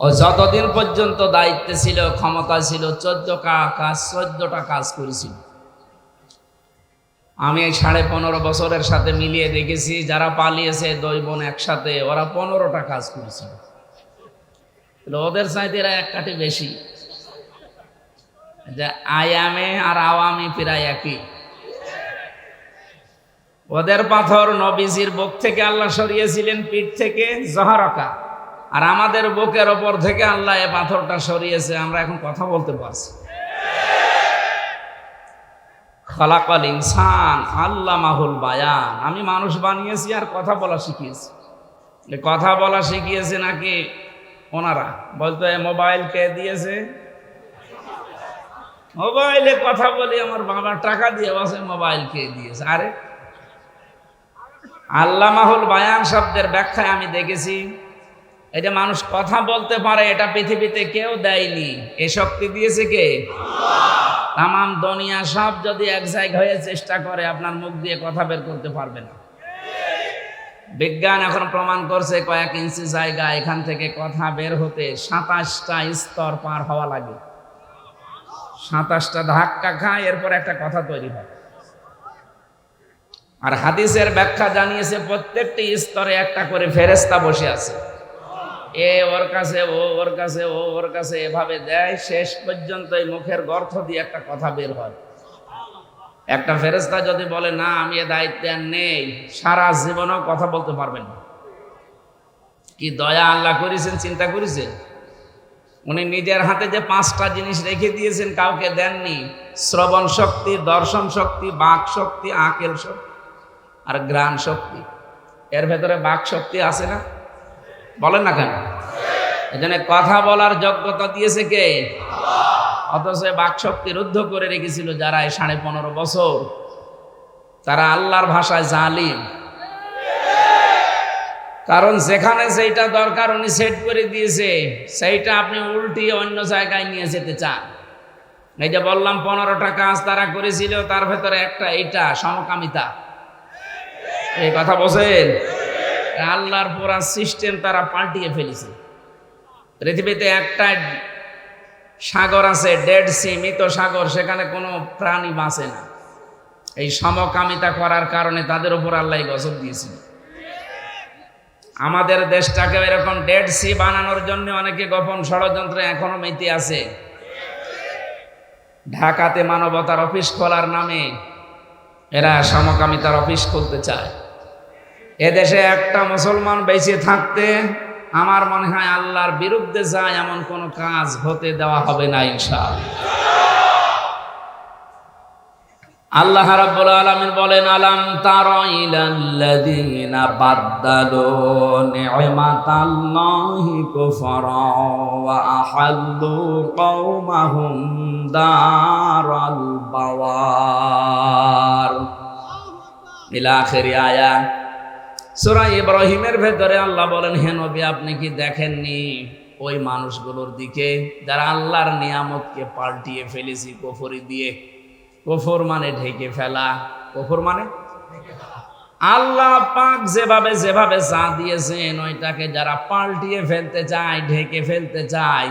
ও যতদিন পর্যন্ত দায়িত্বে ছিল, ক্ষমতা ছিল, 14টা কাজ করেছিল। আমি এই 15.5 বছরের সাথে মিলিয়ে দেখেছি, যারা পালিয়েছে 2 বোন একসাথে, ওরা 15টা কাজ করেছিল। ওদের চাইতে এরা এক কাঠি বেশি। যে আয়ামে আর আওয়ামী প্রায় একই। ওদের পাথর নবীজির বুক থেকে আল্লাহ সরিয়েছিলেন, পিঠ থেকে জহরকা, আর আমাদের বুকের ওপর থেকে আল্লাহ এ পাথরটা সরিয়েছে, আমরা এখন কথা বলতে পারছি। খলাকাল ইনসান আল্লামাহুল বায়ান, আমি মানুষ বানিয়েছি আর কথা বলা শিখিয়েছি। কথা বলা শিখিয়েছে নাকি ওনারা? বলতো মোবাইল কে দিয়েছে? মোবাইলে কথা বলি, আমার বাবা টাকা দিয়ে বসে, মোবাইল কে দিয়েছে? আরে আল্লামাহুল বায়ান শব্দের ব্যাখ্যায় আমি দেখেছি, এই যে মানুষ কথা বলতে পারে, এটা পৃথিবীতে কেউ দেয়নি। এ শক্তি দিয়েছে কে? তামাম দুনিয়া সব যদি এক জায়গায় হয়ে চেষ্টা করে, আপনার মুখ দিয়ে কথা বের করতে পারবে না। বিজ্ঞান এখন প্রমাণ করছে, কয়েক ইঞ্চি জায়গা এখান থেকে কথা বের হতে 27টা স্তর পার হওয়া লাগে। 27টা ধাক্কা খায়, এরপর একটা কথা তৈরি হয়। আর হাদিসের ব্যাখ্যা জানিয়েছে, প্রত্যেকটি স্তরে একটা করে ফেরেশতা বসে আছে। এ ওর কাছে, ও ওর কাছে, ও ওর কাছে, এভাবে দেয়, শেষ পর্যন্ত এই মুখের গর্ত দিয়ে একটা কথা বের হয়। একটা ফেরেশতা যদি বলে না আমি এ দায়িত্বে আর নেই, সারা জীবনেও কথা বলতে পারবেন না। কি দয়া আল্লাহ করেছেন, চিন্তা করেছেন? উনি নিজের হাতে যে 5টা জিনিস রেখে দিয়েছেন, কাউকে দেননি। শ্রবণ শক্তি, দর্শন শক্তি, বাক শক্তি, আকেল শক্তি আর ঘ্রাণ শক্তি। এর ভেতরে বাক শক্তি আছে না? বলেন না কেন? এজন্য কথা বলার যোগ্যতা দিয়েছে কে? অথচ বাক শক্তি রুদ্ধ করে রেখেছিল যারা এই 15.5 বছর, তারা আল্লাহর ভাষায় জালিম। কারণ যেখানে যেটা দরকার উনি সেট করে দিয়েছে, সেইটা আপনি উল্টিয়ে অন্য জায়গায় নিয়ে যেতে চান। এই যে বললাম 15টা কাজ তারা করেছিল, তার ভেতরে একটা এইটা সমকামিতা। এই কথা বলেন, আল্লাহর পুরা সিস্টেম তারা পাল্টিয়ে ফেলেছে। পৃথিবীতে একটা সাগর আছে, ডেড সি, মৃত সাগর, সেখানে কোনো প্রাণী বাঁচে না। এই সমকামিতা করার কারণে তাদের উপর আল্লাহ গজব দিয়েছিল। আমাদের দেশটাকে এরকম ডেড সি বানানোর জন্য অনেকে গোপন ষড়যন্ত্র এখনো মেতে আছে। ঢাকাতে মানবতার অফিস খোলার নামে এরা সমকামিতার অফিস খুলতে চায়। এদেশে একটা মুসলমান বেঁচে থাকতে আমার মনে হয় আল্লাহর বিরুদ্ধে যায় এমন কোন কাজ হতে দেওয়া হবে না ইনশাআল্লাহ। আল্লাহ রাব্বুল আলামিন বলেন, আলাম তারা ইলাল্লাযীনা বাদদালু নি'মাতাল্লাহি কুফরা ওয়া আহাল্লু কওমাহুম দারাল বাওয়ার ইলা আখিরি আয়াত। সূরা ইব্রাহিমের ভেতরে আল্লাহ বলেন, হে নবী আপনি কি দেখেননি ওই মানুষগুলোর দিকে যারা আল্লাহর নিয়ামতকে পাল্টিয়ে ফেলেছি কুফরি দিয়ে। কুফর মানে ঢেকে ফেলা, কুফর মানে আল্লাহ পাক যেভাবে যেভাবে যা দিয়েছেন ওইটাকে যারা পাল্টিয়ে ফেলতে চায়, ঢেকে ফেলতে চায়,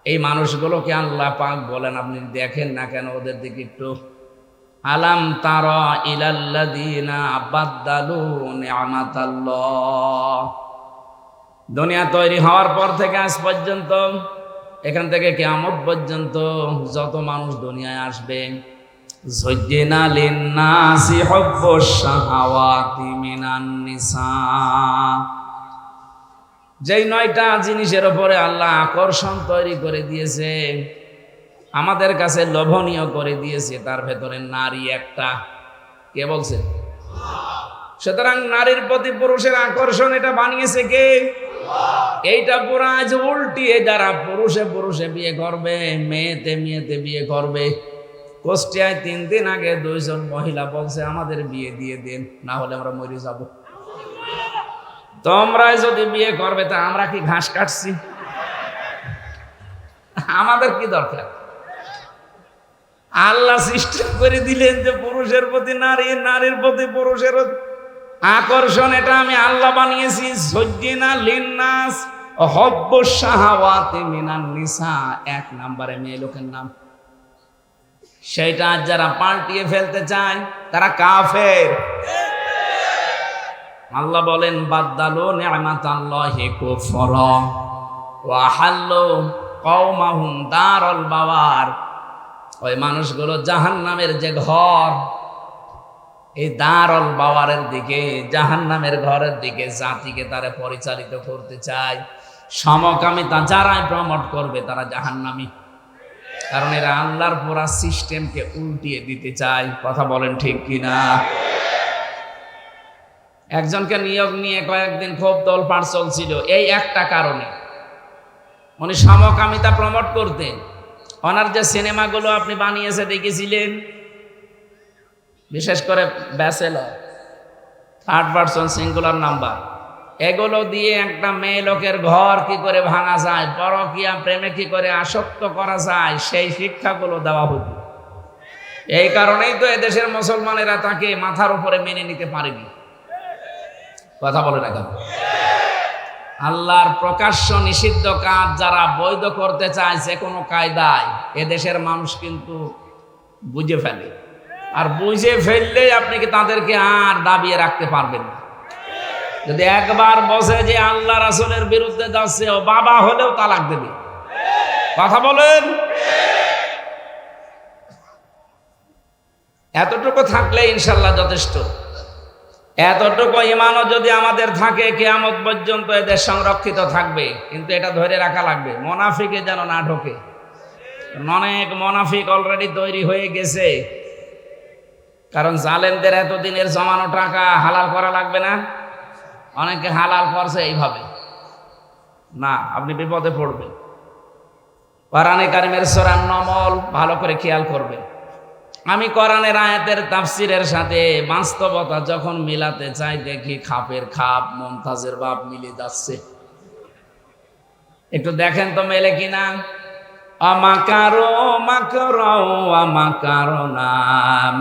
এই মানুষগুলোকে আল্লাহ পাক বলেন আপনি দেখেন না কেন ওদের দিকে একটু? আলাম তারা ইলাল্লাযীনা বাদদালু নি'মাতাল্লাহ। দুনিয়া তৈরি হওয়ার পর থেকে আজ পর্যন্ত, এখান থেকে কিয়ামত পর্যন্ত যত মানুষ দুনিয়ায় আসবে, যুজ্জিনা লিন্নাসি হুব্বুশ শাহাওয়াতি মিনান নিসা, যেই 9টা জিনিসের উপরে আল্লাহ আকর্ষণ তৈরি করে দিয়েছে, আমাদের কাছে লোভনীয় করে দিয়েছে, তার ভেতরে নারী একটা। কে বলছে? সুতরাং নারীর প্রতি পুরুষের আকর্ষণ এটা বানিয়েছে কে? এইটা পুরা আজ উল্টিয়ে যারা পুরুষে পুরুষে বিয়ে করবে, মেয়েতে মেয়েতে বিয়ে করবে। কুষ্টিয়ায় 3 দিন আগে 2 জন মহিলা বলছে আমাদের বিয়ে দিয়ে দিন, না হলে আমরা মরে যাব। তোমরা যদি বিয়ে করবে তা আমরা কি ঘাস কাটছি? আমাদের কি দরকার? আল্লাহ সিস্টেম করে দিলেন যে পুরুষের প্রতি নারী, নারীর প্রতি পুরুষের আকর্ষণ, এটা আমি আল্লাহ বানিয়েছি। যুজ্জিনা লিন্নাস হব্বুস শাহাওয়াতি মিনান নিসা, 1 নম্বরে মেয়ে লোকের নাম। সেটা যারা পাল্টিয়ে ফেলতে চায় তারা কাফের। আল্লাহ বলেন বাদদালু নি'মাতাল্লাহি কুফরা ওয়া হাল্লু কওমাহুম দারাল বাওয়ার। ওই মানুষগুলো জাহান্নামের যে ঘর, এই দারুল বাওয়ারের দিকে, জাহান্নামের ঘরের দিকে জাতিকে তারা পরিচালিত করতে চায়। সমকামিতা যারাই প্রমোট করবে তারা জাহান্নামী, কারণ এরা আল্লাহর পুরা সিস্টেমকে উল্টিয়ে দিতে চায়। কথা বলেন ঠিক কিনা? একজনকে নিয়োগ নিয়ে কয়েকদিন খুব তোলপাড় চলছিল এই একটা কারণে, উনি সমকামিতা প্রমোট করতেন। ওনার যে সিনেমাগুলো আপনি বানিয়েছে দেখেছিলেন, বিশেষ করে bachelor, 3rd person singular number, এগুলো দিয়ে একটা মেয়ে লোকের ঘর কি করে ভাঙা যায়, পরকীয়া প্রেমে কি করে আসক্ত করা যায়, সেই শিক্ষাগুলো দেওয়া হতো। এই কারণেই তো এদেশের মুসলমানেরা তাকে মাথার উপরে মেনে নিতে পারেনি। কথা বলে না কেন? আল্লাহর প্রকাশ্য নিষিদ্ধ কাজ যারা বৈধ করতে চায় যে কোনো কায়দায়, এদেশের মানুষ কিন্তু বুঝে ফেলে। আর বুঝে ফেললেই আপনি কি তাদেরকে আর দাবিয়ে রাখতে পারবেন না। যদি একবার বসে যে আল্লাহ রাসূলের বিরুদ্ধে যাচ্ছে, ও বাবা হলেও তালাক দেবে। কথা বলেন। এতটুকু থাকলে ইনশাল্লাহ যথেষ্ট। এতটুকু ঈমানও যদি আমাদের থাকে, কিয়ামত পর্যন্ত এদের সংরক্ষিত থাকবে। কিন্তু এটা ধরে রাখা লাগবে, মুনাফিকে যেন না ঢোকে। অনেক মুনাফিক অলরেডি তৈরি হয়ে গেছে, কারণ জালেমদের এতদিনের জমানো টাকা হালাল করা লাগবে না। অনেকে হালাল করছে এইভাবে, না আপনি বিপদে পড়বেন। কোরআনে কারিমের সূরা নমল ভালো করে খেয়াল করবেন। আমি কোরআনের আয়াতের তাফসিরের সাথে বাস্তবতা যখন মিলাতে চাই, দেখি খাপের খাপ মুমতাজের বাপ মিলে যাচ্ছে। একটু দেখেন তো মেলে কিনা। আমাকারো মাকরাও আমাকারনা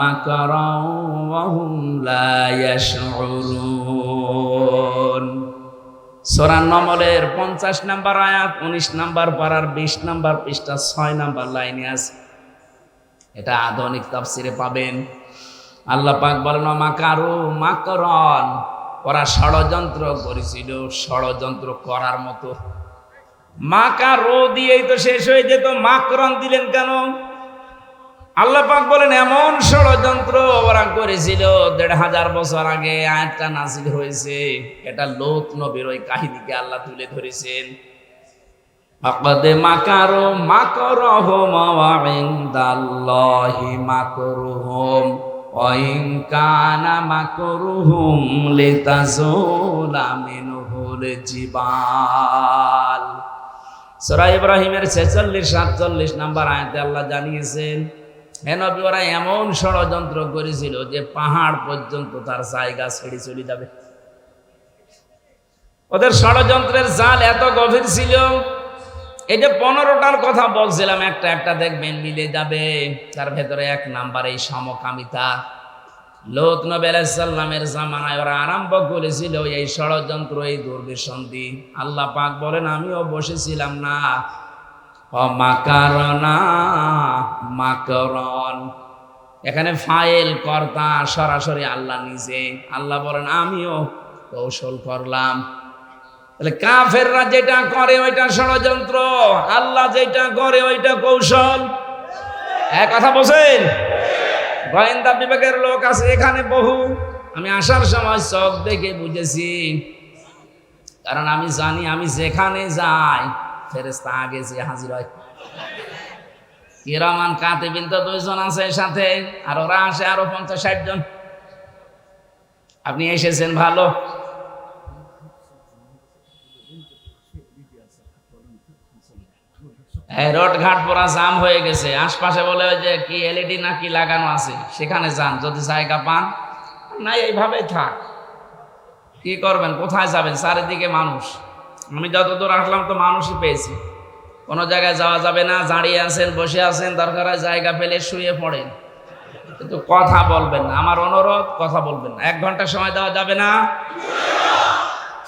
মাকরাও ওয়া হুম লা ইয়াশউরুন। সূরা নমলের 50 নম্বর আয়াত, 19 নম্বর পারার 20 নম্বর পৃষ্ঠা 6 নম্বর লাইনে আছে। এটা আধুনিক তাফসিরে পাবেন। আল্লাহ পাক বলেন মাকারু মাকরান, ওরা ষড়যন্ত্র করেছিল ষড়যন্ত্র করার মতো। মাকারু দিয়েই তো শেষ হয়ে যেত, মাকরান দিলেন কেন? আল্লাহ পাক বলেন এমন ষড়যন্ত্র ওরা করেছিল 1500 বছর আগে আয়াতটা নাযিল হয়েছে। এটা লূত নবীর ওই কাহিনীকে আল্লাহ তুলে ধরেছেন। আকাদ মাকারু মাকরুহুম ওয়া ইনদাল্লাহি মাকরুহুম ওয়া ইন কানা মাকরুহুম লিতাযুলা মিনহুল জিবাল। সূরা ইব্রাহিমের 46-47 নম্বর আয়াতে আল্লাহ জানিয়েছেন, হে নবী ওরা এমন ষড়যন্ত্র করেছিল যে পাহাড় পর্যন্ত তার জায়গা ছেড়ে চলে যাবে। ওদের ষড়যন্ত্রের জাল এত গভীর ছিল। এই যে 15টার কথা বলছিলাম, একটা একটা দেখবেন মিলে যাবে। তার ভেতরে 1 নাম্বার এই সমকামিতা। লূত নবী আলাইহিস সালামের জামানায় ওরা আরম্ভ করেছিল এই ষড়যন্ত্র, এই দুর্বিসন্ধি। আল্লাহ পাক বলেন আমিও বসেছিলাম না। মাকারনা মাকরন, এখানে ফাইল কর্তা সরাসরি আল্লাহ নিজে। আল্লাহ বলেন আমিও কৌশল করলাম। তাহলে কাফেররা যেটা করে ওইটা ষড়যন্ত্র, আল্লাহ যেটা করে ওইটা কৌশল। এক কথা বলছেন? গোয়েন্দা বিভাগের লোক আছে এখানে বহু। আমি আসার সময় চোখ দেখে বুঝেছি, কারণ আমি জানি আমি যেখানে যাই ফেরেশতা আগে যে হাজির হয়। কিরামান কাতিবিন তো 2 জন আছে সাথে, আর ওরা আসে আরো 50-60 জন। আপনি এসেছেন ভালো। রোড ঘাট পুরা জাম হয়ে গেছে। আশপাশে বলে ওই যে কি এলইডি না কি লাগানো আছে, সেখানে যান যদি জায়গা পান। না এইভাবেই থাক, কি করবেন, কোথায় যাবেন? চারিদিকে মানুষ। আমি যতদূর আসলাম তো মানুষই পেয়েছি। কোনো জায়গায় যাওয়া যাবে না, দাঁড়িয়ে আছেন বসে আছেন, দরকার হয় জায়গা পেলে শুয়ে পড়েন, কিন্তু কথা বলবেন না। আমার অনুরোধ, কথা বলবেন না। 1 ঘন্টা সময় দেওয়া যাবে না।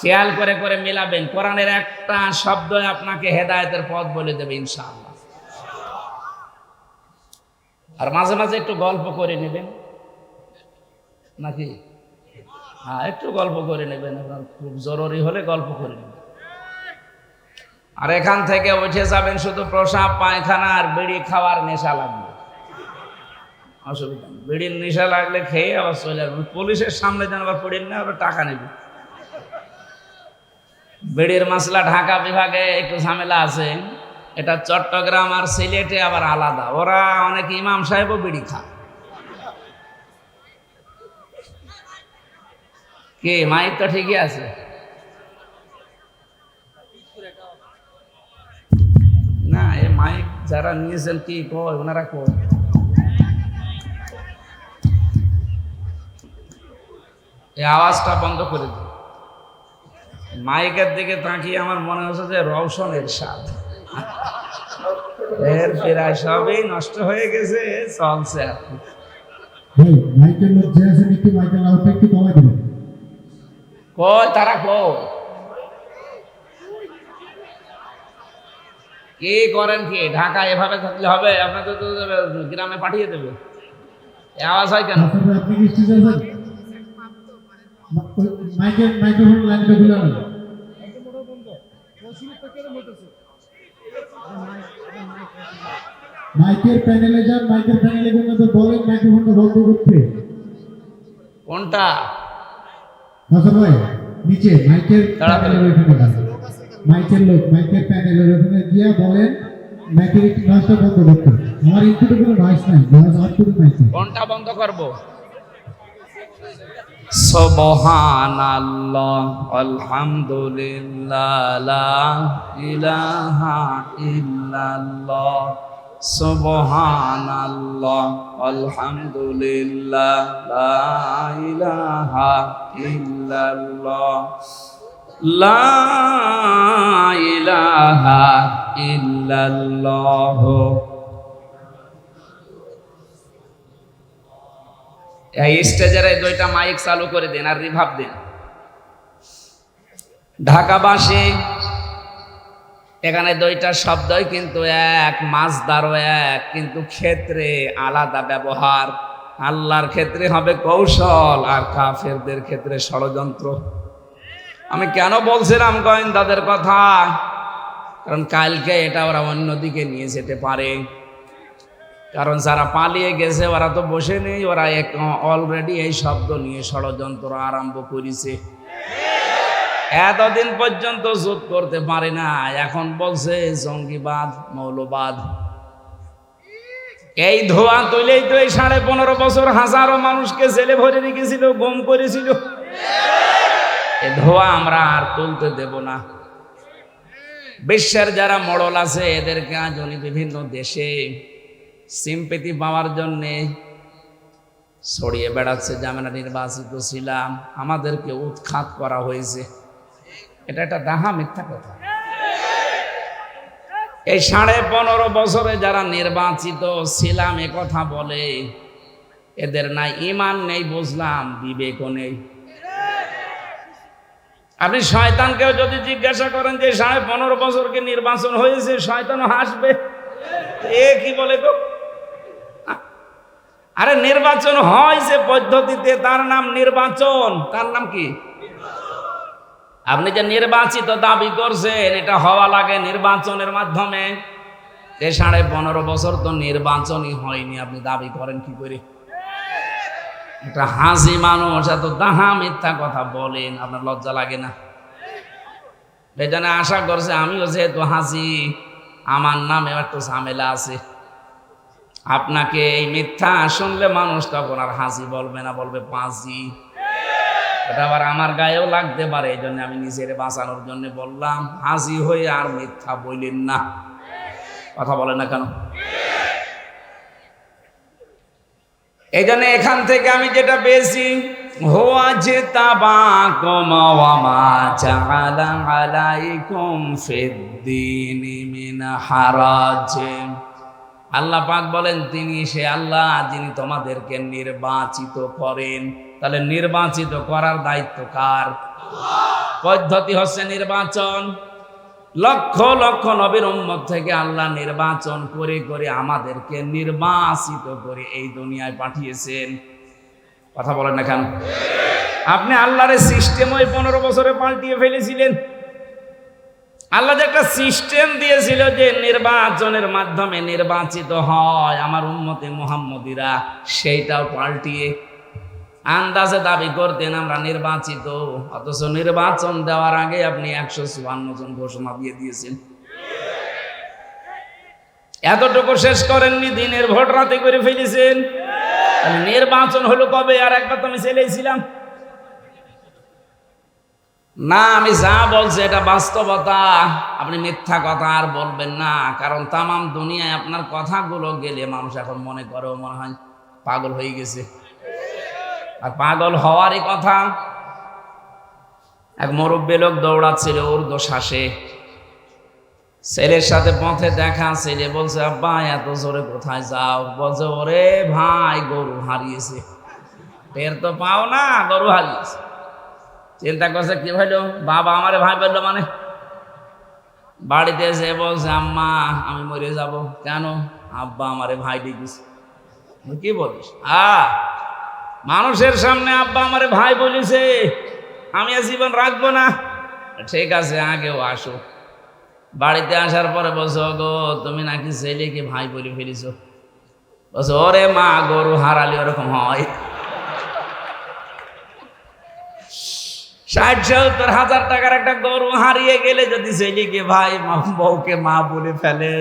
খেয়াল করে করে মিলাবেন, কোরআনের একটা শব্দ আপনাকে হেদায়েতের পথ বলে দেবে ইনশাআল্লাহ। আর মাঝে মাঝে একটু গল্প করে নেবেন নাকি? হ্যাঁ, একটু গল্প করে নেবেন, আপনার খুব জরুরি হলে গল্প করে নেবেন। আর এখান থেকে উঠে যাবেন শুধু প্রসাব পায়খানা আর বিড়ি খাওয়ার নেশা লাগবে, অসুবিধা নেই। বিড়ির নেশা লাগলে খেয়ে আবার চলে আসবেন। পুলিশের সামনে যেন আবার পড়েন না, আবার টাকা নেবে। বিড়ির মাসলা ঢাকা বিভাগে একটু ঝামেলা আছে, এটা চট্টগ্রাম আর সিলেটে আবার আলাদা। ওরা অনেক ইমাম সাহেবও বিড়ি খায়। কি মাইক তো ঠিকই আছে না? এই মাইক যারা নিয়েছেন কি কয় ওনারা কয়? এই আওয়াজটা বন্ধ করে দিন। মাইকের দিকে তাকিয়ে আমার মনে হচ্ছে যে রওশনের স্বাদ, এর প্রায় সবই নষ্ট হয়ে গেছে, চলছে আর কি। মাইকের মধ্যে আছেন, একটু মাইকের আওয়াজটা একটু কমাই দিবেন। কয় তারা কয় কি করেন কি? ঢাকা এভাবে থাকলে হবে? আপনাদের তো গ্রামে পাঠিয়ে দেবে। আওয়াজ হয় কেন? আপনি কি স্টেজে আছেন? মাইক্রোফোন লাইনটা খুলে নেন। মাইকের প্যানেলে যান, মাইকের প্যানেলে গিয়ে তো বলেন মাইক্রোফোনটা বন্ধ করতে। কোনটা? হাসান ভাই নিচে মাইকের প্যানেলের ওখানে যান। মাইকের লোক মাইকের প্যানেলের ওখানে গিয়ে বলেন মাইকের নয়েজটা বন্ধ করতে। আমার ইনপুটে কোনো নয়েজ নাই, নয়েজ আউটপুট মাইকে। কোনটা বন্ধ করব? সুবহানাল্লাহ আলহামদুলিল্লাহ লা ইলাহা ইল্লাল্লাহ, সুবহানাল্লাহ আলহামদুলিল্লাহ লা ইলাহা ইল্লাল্লাহ, লা ইলাহা ইল্লাল্লাহ। এই স্টেজের এই দুইটা মাইক চালু করে দেন আর রিভাব দেন। ঢাকাবাসী, এখানে দুইটা শব্দই কিন্তু এক, মাজদারও এক, কিন্তু ক্ষেত্রে আলাদা ব্যবহার। আল্লাহর ক্ষেত্রে হবে কৌশল আর কাফেরদের ক্ষেত্রে ষড়যন্ত্র। আমি কেন বলছিলাম গোয়েন্দাদের কথা? কারণ কালকে এটা ওরা অন্যদিকে নিয়ে যেতে পারে। কারণ যারা পালিয়ে গেছে ওরা তো বসে নেই, ওরা অলরেডি এই শব্দ নিয়ে ষড়যন্ত্র আরম্ভ করেছে। এতদিন পর্যন্ত যুদ্ধ করতে পারে না, এখন বলছে জঙ্গিবাদ, মৌলবাদ। এই ধোয়া তুলেই তো এই 15.5 বছর হাজারো মানুষকে জেলে ভরে রেখেছিল, গুম করেছিল। এই ধোয়া আমরা আর তুলতে দেব না। বিশ্বের যারা মডল আছে এদেরকে আজ উনি বিভিন্ন দেশে সিম্পেথি পাওয়ার জন্যে ছড়িয়ে বেড়াচ্ছে যে আমরা নির্বাচিত ছিলাম, আমাদেরকে উৎখাত করা হয়েছে। এটা একটা ডাহা মিথ্যা কথা। এই 15.5 বছরে যারা নির্বাচিত ছিলাম এ কথা বলে, এদের না ঈমান নেই বুঝলাম, বিবেকও নেই। আপনি শয়তানকেও যদি জিজ্ঞাসা করেন যে 15.5 বছরকে নির্বাচন হয়েছে, শয়তানও হাসবে। এ কি বলে গো? আরে নির্বাচন হয় যে পদ্ধতিতে, তার নাম নির্বাচন। তার নাম কি? আপনি যে নির্বাচিত দাবি করছেন, এটা হওয়া লাগে নির্বাচনের মাধ্যমে। 15.5 বছর তো নির্বাচনই হয়নি, আপনি দাবি করেন কি করে? একটা হাসি মানুষ এত দাহা মিথ্যা কথা বলেন, আপনার লজ্জা লাগে না? এই জন্য আশা করছে আমিও যেহেতু হাসি, আমার নামে একটু ঝামেলা আছে। আপনাকে এই মিথ্যা শুনলে মানুষ তখন আর হাসি বলবে না, বলবে পাঁচি। এটা আবার আমার গায়েও লাগতে পারে, এই জন্য আমি নিজের বাঁচানোর জন্য বললাম হাসি হয়ে আর মিথ্যা বললেন না। কথা বলে না কেন? এই জন্য এখান থেকে আমি যেটা পেয়েছি, হুয়া জিতাবাকুম ওয়া মা জাআলা আলাইকুম ফিদ্দীনি মিন হারাজ। আল্লাহ পাক বলেন তিনি সে আল্লাহ যিনি তোমাদেরকে নির্বাচিত করেন। তাহলে নির্বাচিত করার দায়িত্ব কার? পদ্ধতি হচ্ছে নির্বাচন। লক্ষ লক্ষ নবীর উম্মত থেকে আল্লাহ নির্বাচন করে করে আমাদেরকে নির্বাচিত করে এই দুনিয়ায় পাঠিয়েছেন। কথা বলেন না কেন? আপনি আল্লাহর সিস্টেম ওই 15 বছরে পাল্টিয়ে ফেলেছিলেন। আল্লাহ যে একটা সিস্টেম দিয়েছিল যে নির্বাচনের মাধ্যমে নির্বাচিত হয় আমার উম্মতে মুহাম্মদীরা, সেইটাও পাল্টিয়ে আন্দাজে দাবি করতেন আমরা নির্বাচিত, অথচ নির্বাচন দেওয়ার আগে আপনি 154 জন ঘোষণা দিয়ে দিয়েছেন। এতটুকু শেষ করেননি, দিনের ভোট রাতে করে ফেলেছেন। নির্বাচন হলো কবে? আর একবার তো আমি ছেলেছিলাম না, আমি যা বলছি এটা বাস্তবতা। আপনি মিথ্যা কথা আর বলবেন না, কারণ তামাম দুনিয়ায় আপনার কথাগুলো গেলে মানুষ এখন মনে করে মনে হয় পাগল হয়ে গেছে। আর পাগল হওয়ারই কথা। এক মুরব্বী লোক দৌড়াচ্ছিল উর্দু শ্বাসে, ছেলের সাথে পথে দেখা, ছেলে বলছে আব্বা এত জোরে কোথায় যাও? বলছে ওরে ভাই গরু হারিয়েছে। টের তো পাও না, গরু হারিয়েছে। চিন্তা করছে কি ভাইলো, বাবা আমারে ভাই বললো মানে? বাড়িতে এসে বলছে আম্মা আমি মরে যাব। কেন? আব্বা আমারে ভাই ডেকেছে। কি বলিস? মানুষের সামনে আব্বা আমারে ভাই বলেছে, আমি আর জীবন রাখবো না। ঠিক আছে আগেও আসো। বাড়িতে আসার পরে বলছো গো তুমি নাকি ছেলেকে ভাই বলে ফেলিস। বলছো ওরে মা গরু হারালে ওরকম হয়। 60-70 হাজার টাকার একটা গরু হারিয়ে গেলে যদি ছেলেকে ভাই বউকে মা বলে ফেলে,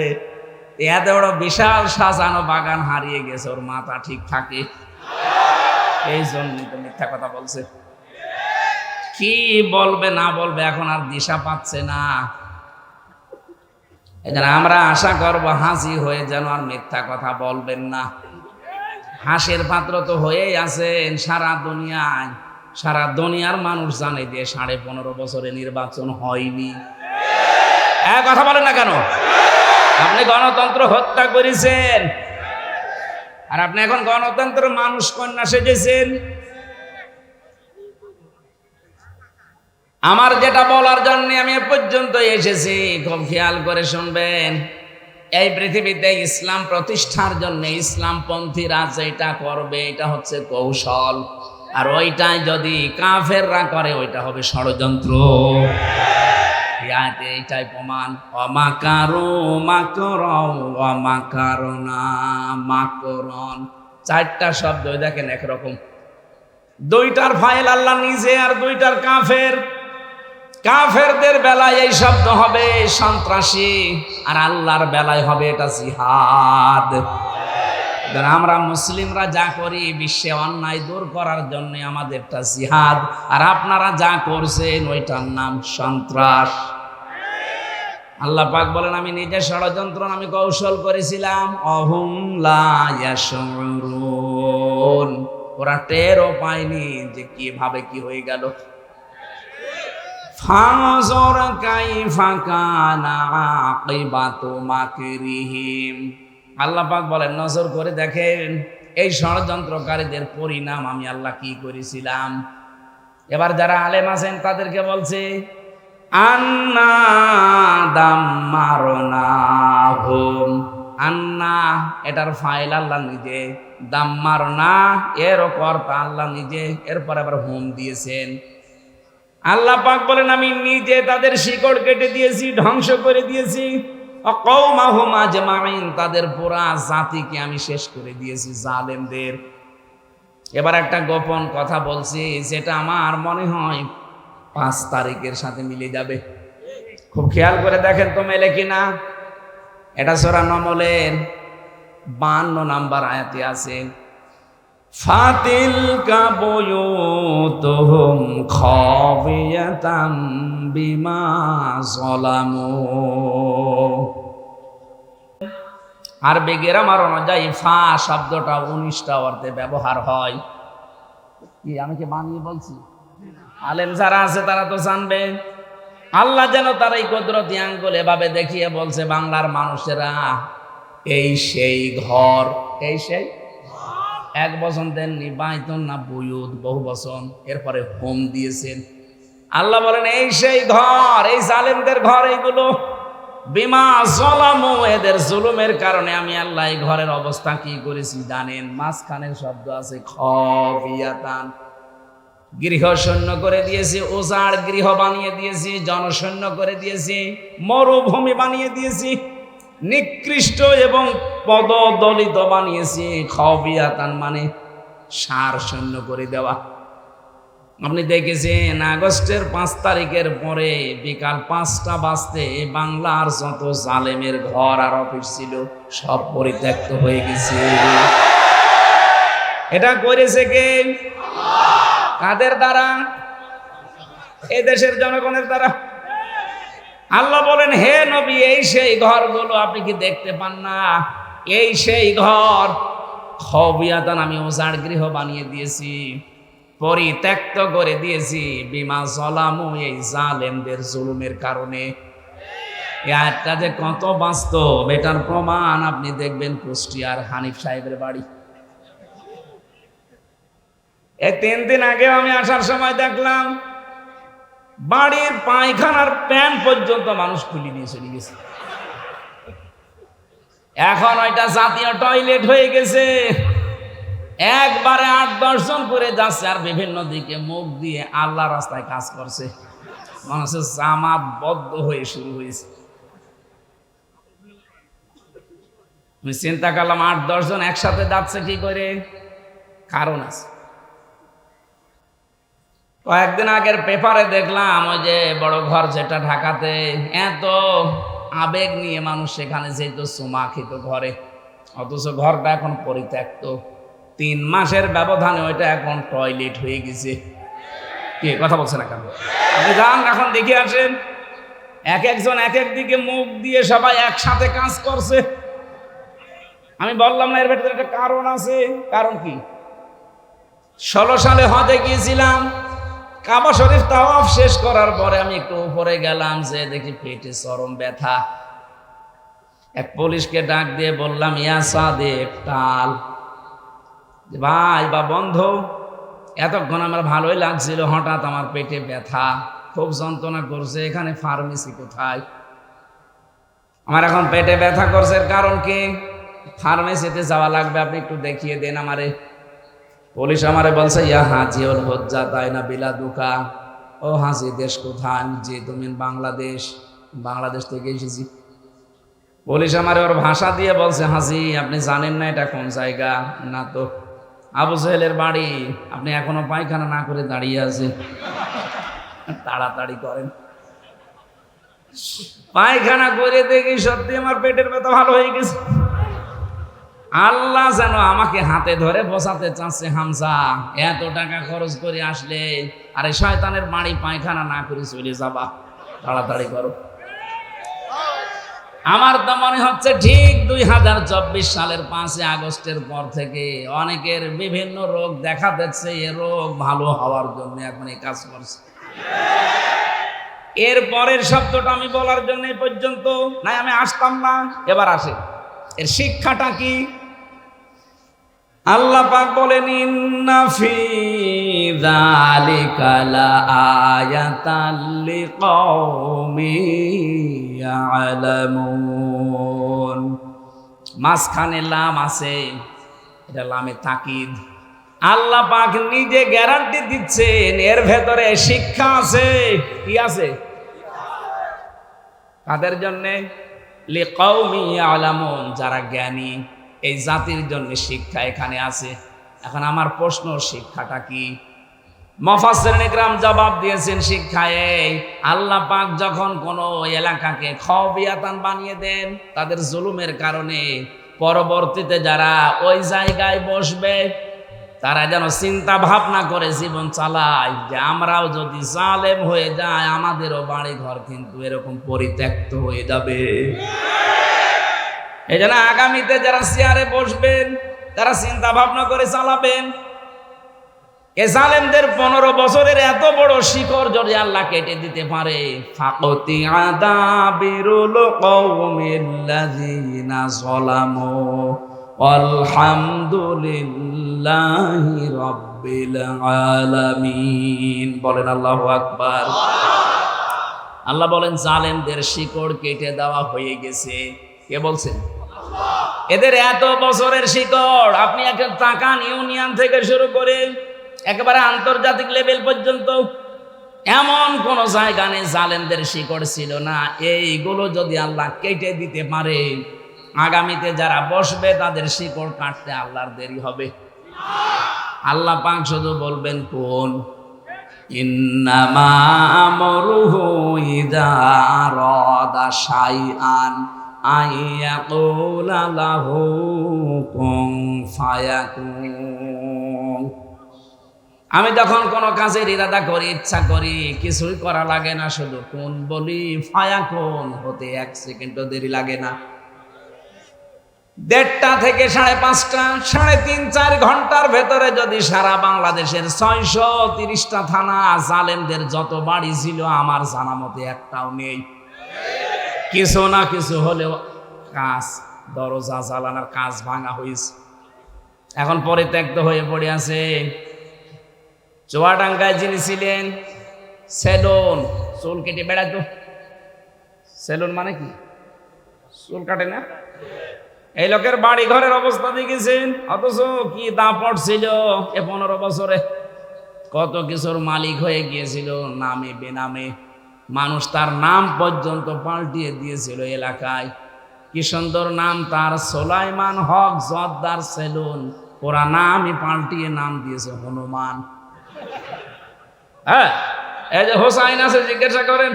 এত বড় বিশাল সাজানো বাগান হারিয়ে গেছে, ওর মাথা ঠিক থাকে? এই জন্যই তো মিথ্যা কথা বলছে। কি বলবে না বলবে এখন আর দিশা পাচ্ছে না। এজন্য আমরা আশা করব হাসি হয়ে যেন আর মিথ্যা কথা বলবেন না। হাসির পাত্র তো হয়েই আছেন সারা দুনিয়ায়। সারা দুনিয়ার মানুষ জানে যে 15.5 বছরে নির্বাচন হয়নি। কথা বলেন না কেন? আপনি গণতন্ত্র হত্যা করেছেন, আর আপনি এখন গণতন্ত্র মানুষ কন্যা সেজেছেন। আমার যেটা বলার জন্য আমি এ পর্যন্ত এসেছি, খুব খেয়াল করে শুনবেন। এই পৃথিবীতে ইসলাম প্রতিষ্ঠার জন্য ইসলামপন্থীরা যেটা করবে এটা হচ্ছে কৌশল, আর ওইটাই যদি কাফেররা করে ওইটা হবে ষড়যন্ত্র। এইটাই প্রমাণ। অমাকারু মাকরন অমাকারনা মাকরন, 4টা শব্দ দেখেন একরকম। 2টার ফাইল আল্লাহ নিজে আর 2টার কাফের। কাফেরদের বেলায় এই শব্দ হবে সন্ত্রাসী, আর আল্লাহর বেলায় হবে এটা জিহাদ। আমরা মুসলিমরা যা করি বিশ্বে অন্যায় দূর করার জন্য আমাদেরটা জিহাদ, আর আপনারা যা করছেন ওইটার নাম সন্ত্রাস। আল্লাহ পাক বলেন আমি নিজে ষড়যন্ত্র আমি কৌশল করেছিলাম। অহুম লা ইয়াশউরুন, ওরা টেরও পায়নি যে কিভাবে কি হয়ে গেল। ফানজুর কাইফা কানা আকিবাতু মাকরিহিম, আল্লাহ পাক বলেন নজর করে দেখেন এই ষড়যন্ত্রকারীদের পরিণাম আমি আল্লাহ কি করেছিলাম। এবার যারা আলেম আছেন তাদেরকে বলছে আন্না দাম্মারনাহুম। আন্না এটার ফাইল আল্লাহ নিজে, দাম্মারনা এর কর্তা আল্লাহ নিজে, এরপর আবার হুম দিয়েছেন। আল্লাহ পাক বলেন আমি নিজে তাদের শিকড় কেটে দিয়েছি, ধ্বংস করে দিয়েছি। কওমাহুম আজমাইন, তাদের পুরা জাতিকে আমি শেষ করে দিয়েছি জালেমদের। এবার একটা গোপন কথা বলছি যেটা আমার মনে হয় 5 তারিখের সাথে মিলে যাবে। খুব খেয়াল করে দেখেন তো মেলে কিনা। এটা সূরা নমলের 52 নাম্বার আয়াতে আছে ফাতিলকা বুয়ুতুহুম খাবিয়াতাম বিমা যালামু। আরবি গ্রামার অনুযায়ী ফা শব্দটা 19টা অর্থে ব্যবহার হয়। কি আমি কি বানিয়ে বলছি? আলেম যারা আছে তারা তো জানবে। আল্লাহ যেন তার এই কুদরতি আঙ্গুল এভাবে দেখিয়ে বলছে বাংলার মানুষেরা এই সেই ঘর, এই সেই 1 বচন দেননি, বাইতুন না বুয়ুত বহু বচন, এরপরে হোম দিয়েছেন। আল্লাহ বলেন এই সেই ঘর, এই জালেমদের ঘর এইগুলো। বিমা জলামু, এদের জুলুমের কারণে আমি আল্লাহ এই ঘরের অবস্থা কি করেছি জানেন? মাঝখানে শব্দ আছে খাবিয়াতান, গৃহ শূন্য করে দিয়েছি, উজাড় গৃহ বানিয়ে দিয়েছি, জনশূন্য করে দিয়েছি, মরুভূমি বানিয়ে দিয়েছি, নিকৃষ্ট এবং পদদলিত বানিয়েছি। খাবিয়াতান মানে সার শূন্য করে দেওয়া। আপনি দেখেছেন আগস্টের 5 তারিখের পরে বিকাল 5টা বাজতে বাংলার যত জালেমের ঘর আর অফিস ছিল সব পরিত্যক্ত হয়ে গেছে। এটা করেছে কে? কাদের দ্বারা? এই দেশের জনগণের দ্বারা। আল্লাহ বলেন হে নবী, এই সেই ঘরগুলো আপনি কি দেখতে পান না? এই সেই ঘর। খাবিয়াতান, আমি উজাড় গৃহ বানিয়ে দিয়েছি, পরিত্যক্ত করে দিয়েছি। বিমা জলামু, এই জালেমদের জুলুমের কারণে। এটা যে কত বাস্তব, এটার প্রমাণ আপনি দেখবেন কুষ্টিয়ার হানিফ সাহেবের বাড়ি। এই 3 দিন আগে আমি আসার সময় দেখলাম বাড়ির পায়খানার প্যান পর্যন্ত মানুষ খুলে নিয়ে চলে গেছে। এখন ওইটা জাতীয় টয়লেট হয়ে গেছে। একবারে 8-10 জন করে যাচ্ছে আর বিভিন্ন দিকে মুখ দিয়ে আল্লাহ রাস্তায় কাজ করছে। মানুষের জামাত বদ্ধ হয়ে শুরু হয়েছে। আমি চিন্তা করলাম 8-10 জন একসাথে যাচ্ছে কি করে? কারণ আছে। কয়েকদিন আগের পেপারে দেখলাম ওই যে বড় ঘর যেটা ঢাকাতে, এত আবেগ নিয়ে মানুষ সেখানে যেত চুমা খেত ঘরে, অথচ ঘরটা এখন পরিত্যক্ত। 3 মাসের ব্যবধানে ওইটা এখন টয়লেট হয়ে গেছে। কি কথা বলছে না কেন? আপনি যান এখন দেখে আসেন, এক একজন এক এক দিকে মুখ দিয়ে সবাই একসাথে কাজ করছে। আমি বললাম না এর ভেতরে একটা কারণ আছে। কারণ কি? 16 সালে হজে গিয়েছিলাম, কাবা শরীফ তাওয়াফ শেষ করার পরে আমি একটু উপরে গেলাম, যে দেখি পেটে চরম ব্যথা। এক পুলিশকে ডাক দিয়ে বললাম, ইয়া সাদেক টাল, ভাই বা বন্ধু, এতক্ষণ আমার ভালোই লাগছিল, হঠাৎ আমার পেটে ব্যথা, খুব যন্ত্রণা করছে, এখানে ফার্মেসি কোথায়? আমার এখন পেটে ব্যথা করছে, কারণ কি? ফার্মেসিতে যাওয়া লাগবে, আপনি একটু দেখিয়ে দেন আমারে। পুলিশ আমারে বলছে, ইয়া হাজিউল হজ্জা তাই না বিলা দুকা। ও হাজি, দেশ কোথায়? যে তুমি বাংলাদেশ। বাংলাদেশ থেকে এসেছি। পুলিশ আমারে ওর ভাষা দিয়ে বলছে, হাজি আপনি জানেন না এটা কোন জায়গা? না তো। আবু জাহেলের বাড়ি। আপনি এখনো পায়খানা না করে দাঁড়িয়ে আছেন, তাড়াতাড়ি করেন। পায়খানা করে দেখি সত্যি আমার পেটের ব্যথা ভালো হয়ে গেছে। আল্লাহ যেন আমাকে হাতে ধরে বসাতে চাচ্ছে, হামজা এত টাকা খরচ করে আসলে আরে শয়তানের বাড়ি পায়খানা না করে চলে যাবা, তাড়াতাড়ি করো। আমার তো মনে হচ্ছে ঠিক 2024 সালের 5 আগস্টের পর থেকে অনেকের বিভিন্ন রোগ দেখা দিচ্ছে, এ রোগ ভালো হওয়ার জন্য এখন এই কাজ করছে। এর পরের শব্দটা আমি বলার জন্য এই পর্যন্ত নাই, আমি আসতাম না, এবার আসে। এর শিক্ষাটা কি? আল্লাহ পাক বলেন, ইন্না ফি যালিকা লাআয়াতাল লিকাওমিন ইয়ালামুন। মাঝখানে লাম আছে, এটা লামে তাকিদ। আল্লাহ পাক নিজে গ্যারান্টি দিচ্ছেন এর ভেতরে শিক্ষা আছে। কি আছে? কাদের জন্য? লিকাওমিন ইয়ালামুন, যারা জ্ঞানী, এই জাতির জন্য শিক্ষা এখানে আছে। এখন আমার প্রশ্ন, শিক্ষাটা কি? মুফাসসিরিন ইকরাম জবাব দিয়েছেন, শিক্ষা এই, আল্লাহ পাক যখন কোনো এলাকাকে খাবিয়াতান বানিয়ে দেন তাদের জুলুমের কারণে, পরবর্তীতে যারা ওই জায়গায় বসবে তারা যেন চিন্তা ভাবনা করে জীবন চালায় যে আমরাও যদি জালেম হয়ে যায় আমাদেরও বাড়ি ঘর কিন্তু এরকম পরিত্যক্ত হয়ে যাবে। এই জন্য আগামীতে যারা চেয়ারে বসবেন তারা চিন্তা ভাবনা করে চালাবেন। এ জালেমদের 15 বছরের এত বড় শিকড় যদি আল্লাহ কেটে দিতে পারে, ফাকতি আদাবিরুল কওমিল্লাযিনা যালামু আলহামদুলিল্লাহ। লিল্লাহি রাব্বিল আলামিন। বলেন আল্লাহু আকবার। আল্লাহ বলেন জালেমদের শিকড় কেটে দেওয়া হয়ে গেছে। কে বলছেন? এদের এত বছরের শিকড়, আপনি একটা তাকান ইউনিয়ন থেকে শুরু করে একেবারে আন্তর্জাতিক লেভেল পর্যন্ত এমন কোন জায়গা নেই জালেমদের শিকড় ছিল না। এইগুলো যদি আল্লাহ কেটে দিতে পারে, আগামীতে যারা বসবে তাদের শিকড় কাটতে আল্লাহর দেরি হবে। আল্লাহ পাক শুধু বলবেন কোন ইন্নামা আমরুহু ইযা আরাদা শাইআন আইয়াকুলা লাহু কুন ফায়াকুন। আমি যখন কোনো কাজের ইরাদা করি, ইচ্ছা করি, কিছুই করা লাগে না, শুধু কোন বলি, ফায়াকুন হতে 1 সেকেন্ডও দেরি লাগে না। 1:30টা থেকে 5:30টা, 3.5-4 ঘন্টার ভেতরে যদি সারা বাংলাদেশের 630টা থানা জালেমদের যত বাড়ি ছিল আমার জানা মতে একটাও নেই। কিছু না কিছু হলেও কাজ, দরজা জ্বালানোর কাজ ভাঙা হয়েছে, এখন পরিত্যক্ত হয়ে পড়ে আছে। চুয়াডাঙ্গায় যিনি ছিলেন, সেলুন, চুল কেটে বেড়াতো। সেলুন মানে কি? চুল কাটে না? এই লোকের বাড়ি ঘরের অবস্থা দেখেছেন? অথচ কি দাপট ছিল 15 বছরে, কত কিছুর মালিক হয়ে গিয়েছিল নামে বেনামে। মানুষ তার নাম পর্যন্ত পাল্টিয়ে দিয়েছিল এলাকায়। কি সুন্দর নাম তার, সোলাইমান হক জর্দার সেলুন। ওরা নামই পাল্টিয়ে নাম দিয়েছে হনুমান। হ্যাঁ, এই যে হোসাইন আছে, জিজ্ঞাসা করেন,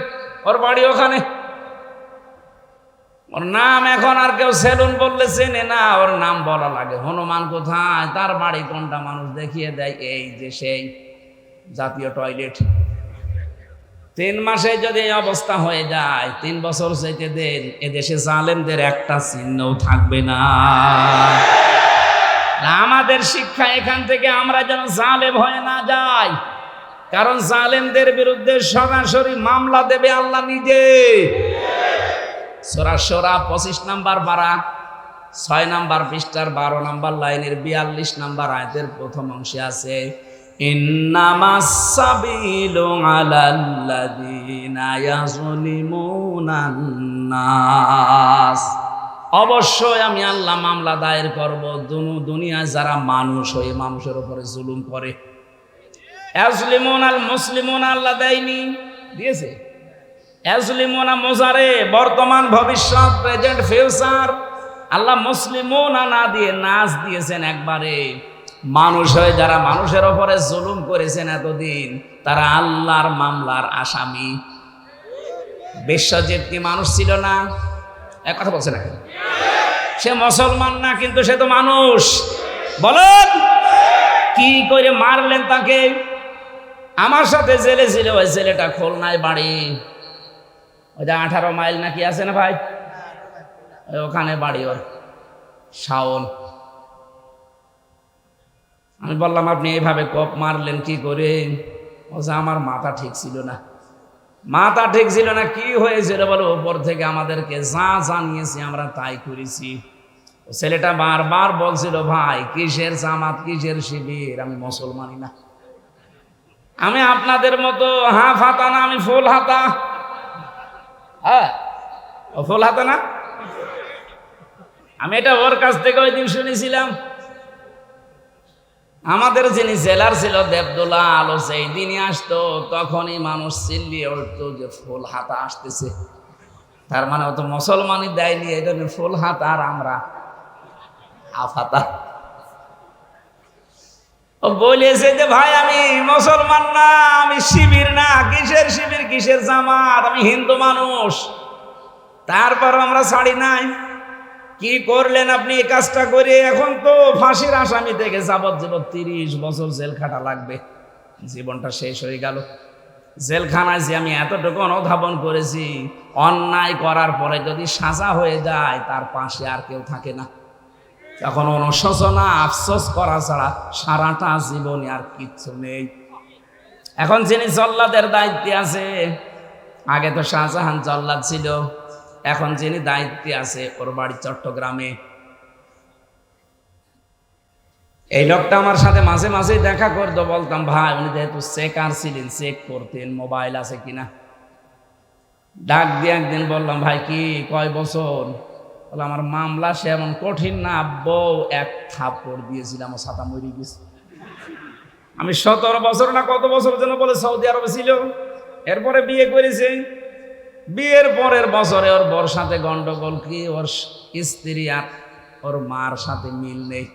ওর বাড়ি ওখানে। ওর নাম এখন আর কেউ সেলুন বললে চেনে না, ওর নাম বলা লাগে। হনুমান কোথায়, তার বাড়ি কোনটা মানুষ দেখিয়ে দেয়, এই যে সেই জাতীয় টয়লেট। 3 মাসে যদি এই অবস্থা হয়ে যায়, 3 বছর যেতে দেন, এদেশে জালেমদের একটা চিহ্নও থাকবে না। আমাদের শিক্ষা এখান থেকে আমরা যেন জালেম হয়ে না যাই, কারণ জালেমদের বিরুদ্ধে সরাসরি মামলা দেবে আল্লাহ নিজে। সূরা শুরা 25 নম্বর পারা 6 নম্বর পৃষ্ঠার 12 নম্বর লাইনের 42 নম্বর আয়াতের প্রথম অংশে আছে, ইন্নামাস সাবিলু আলাল্লাযিনা ইয়াযলিমুনান নাস। অবশ্যই আমি আল্লাহ মামলা দায়ের করব দুনিয়ায় যারা মানুষ হয়ে মানুষের উপরে জুলুম করে। ইয়াজলিমুন আল মুসলিমুন আল্লাহ দেয়নি, দিয়েছে। ইয়াজলিমুনা মুজারে, বর্তমান ভবিষ্যৎ, প্রেজেন্ট ফিউচার। আল্লাহ মুসলিমুনা না দিয়ে নাস দিয়েছেন একবারে। মানুষ হয়ে যারা মানুষের উপরে জুলুম করেছেন এতদিন, তারা আল্লাহর মামলার আসামি। বিশ্বজিৎ কি মানুষ ছিল না? এক কথা বলছে না, সে মুসলমান না, কিন্তু সে তো মানুষ। বলেন কি করে মারলেন তাকে? আমার সাথে জেলে ছিল ওই ছেলেটা, খুলনায় বাড়ি, ওই যে 18 মাইল নাকি আছে না ভাই, ওখানে বাড়ি ওর, শাওন। আমি বললাম আপনি এইভাবে কোপ মারলেন কি করে? ও যে আমার মাথা ঠিক ছিল না। মাথা ঠিক ছিল না, কি হয়েছিল বলো? উপর থেকে আমাদেরকে যা জানিয়েছি আমরা তাই করেছি। ছেলেটা বারবার বলছিল, ভাই কিসের জামাত, কিসের শিবির, আমি মুসলমানই না, আমি আপনাদের মতো হাফ হাতা না, আমি ফুল হাতা। হ্যাঁ, ও ফুল হাতা না। আমি এটা ওর কাছ থেকে ওই দিন শুনেছিলাম। আমাদের যিনি জেলার ছিল দেবদুল্লাহ আলো, সেই দিনই আসতো, তখনই মানুষ চিল্লিয়ে উঠতো যে ফুল হাতা আসতেছে। তার মানে ও তো মুসলমানই দেয়নি, এটা ফুল হাতা আর আমরা হাফ হাতা। ও বলেছে যে ভাই আমি মুসলমান না, আমি শিবির না। কিসের শিবির, কিসের জামাত, আমি হিন্দু মানুষ। তারপর আমরা ছাড়ি নাই। কি করলেন আপনি এই কাজটা করে? এখন তো ফাঁসির আসামি থেকে যাবজ্জীবন 30 বছর জেল খাটা লাগবে। জীবনটা শেষ হয়ে গেল জেলখানায়। যে আমি এতটুকু অনুধাবন করেছি, অন্যায় করার পরে যদি সাজা হয়ে যায়, তার পাশে আর কেউ থাকে না। তখন অনুশোচনা, আফসোস করা ছাড়া সারাটা জীবনে আর কিচ্ছু নেই। এখন যিনি জল্লাদের দায়িত্বে আছে, আগে তো শাহজাহান জল্লাদ ছিল, এখন যিনি দায়িত্বে আছে ওর বাড়ি চট্টগ্রামে। এই লোকটা আমার সাথে মাঝে মাঝে দেখা করতো, বলতাম ভাই, উনি যেহেতু চেকার ছিলেন, চেক করতেন মোবাইল আছে কিনা। ডাক দিয়ে একদিন বললাম, ভাই কি কয় বছর? বলে আমার মামলা সে এমন কঠিন না, বউ এক থাপ্পড় দিয়েছিলাম, ও ছাতা মরে গেছে। আমি 17 বছর না কত বছর যেন বলে সৌদি আরবে ছিল, এরপরে বিয়ে করেছে। বিয়ের পরের বছরে ওর বর সাথে গন্ডগোল, কি ওর স্ত্রী আর ওর মার সাথে মিল নেই।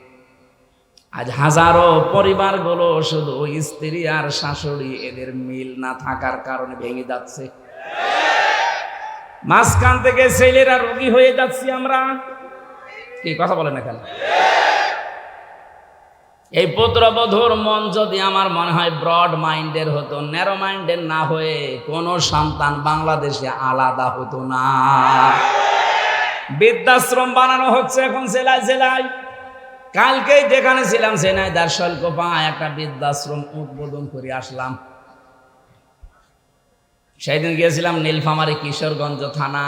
আজ হাজারো পরিবারগুলো শুধু ওই স্ত্রী আর শাশুড়ি এদের মিল না থাকার কারণে ভেঙে যাচ্ছে। মাঝখান থেকে ছেলেরা রোগী হয়ে যাচ্ছি আমরা। কি কথা বলেন এখানে? এই পুত্রবধূর মন যদি আমার মনে হয় ব্রড মাইন্ডের হতো, ন্যারো মাইন্ডের না হয়ে কোন সন্তান বাংলাদেশে আলাদা হতো না। বৃদ্ধাশ্রম বানানো হচ্ছে এখন জেলায় জেলায়। কালকেই যেখানে ছিলাম ঝিনাইদহ শৈলকুপায় একটা বৃদ্ধাশ্রম উদ্বোধন করে আসলাম। সেদিন গিয়েছিলাম নীলফামারী কিশোরগঞ্জ থানা,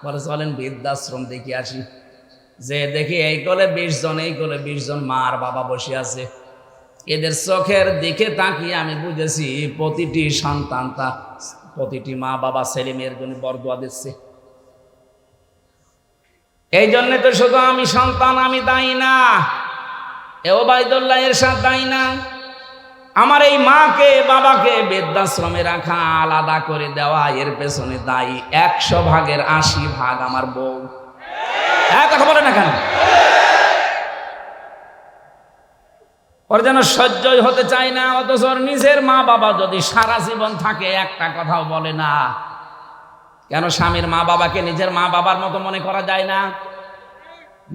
বলে চলেন বৃদ্ধাশ্রম দেখে আসি। যে দেখি এই কোলে 20 জন, এই কোলে 20 জন মা আর বাবা বসে আছে। এদের চোখের দিকে তাকিয়ে আমি বুঝেছি প্রতিটি সন্তান, তা প্রতিটি মা বাবা ছেলে মেয়ের জন্য বরদোয়া দিচ্ছে। এই জন্য তো শুধু আমি সন্তান, আমি দায়ী না, ওবায়দুল্লাহ এরশাদ দায়ী না। আমার এই মাকে বাবাকে বৃদ্ধাশ্রমে রাখা, আলাদা করে দেওয়া, এর পেছনে দায়ী 100 ভাগের 80 ভাগ আমার বউ। কথা বলে না কেন? ওর যেন সহ্যই হতে চায় না, অথচ ওর নিজের মা বাবা যদি সারা জীবন থাকে একটা কথাও বলে না। কেন স্বামীর মা বাবাকে নিজের মা বাবার মতো মনে করা যায় না?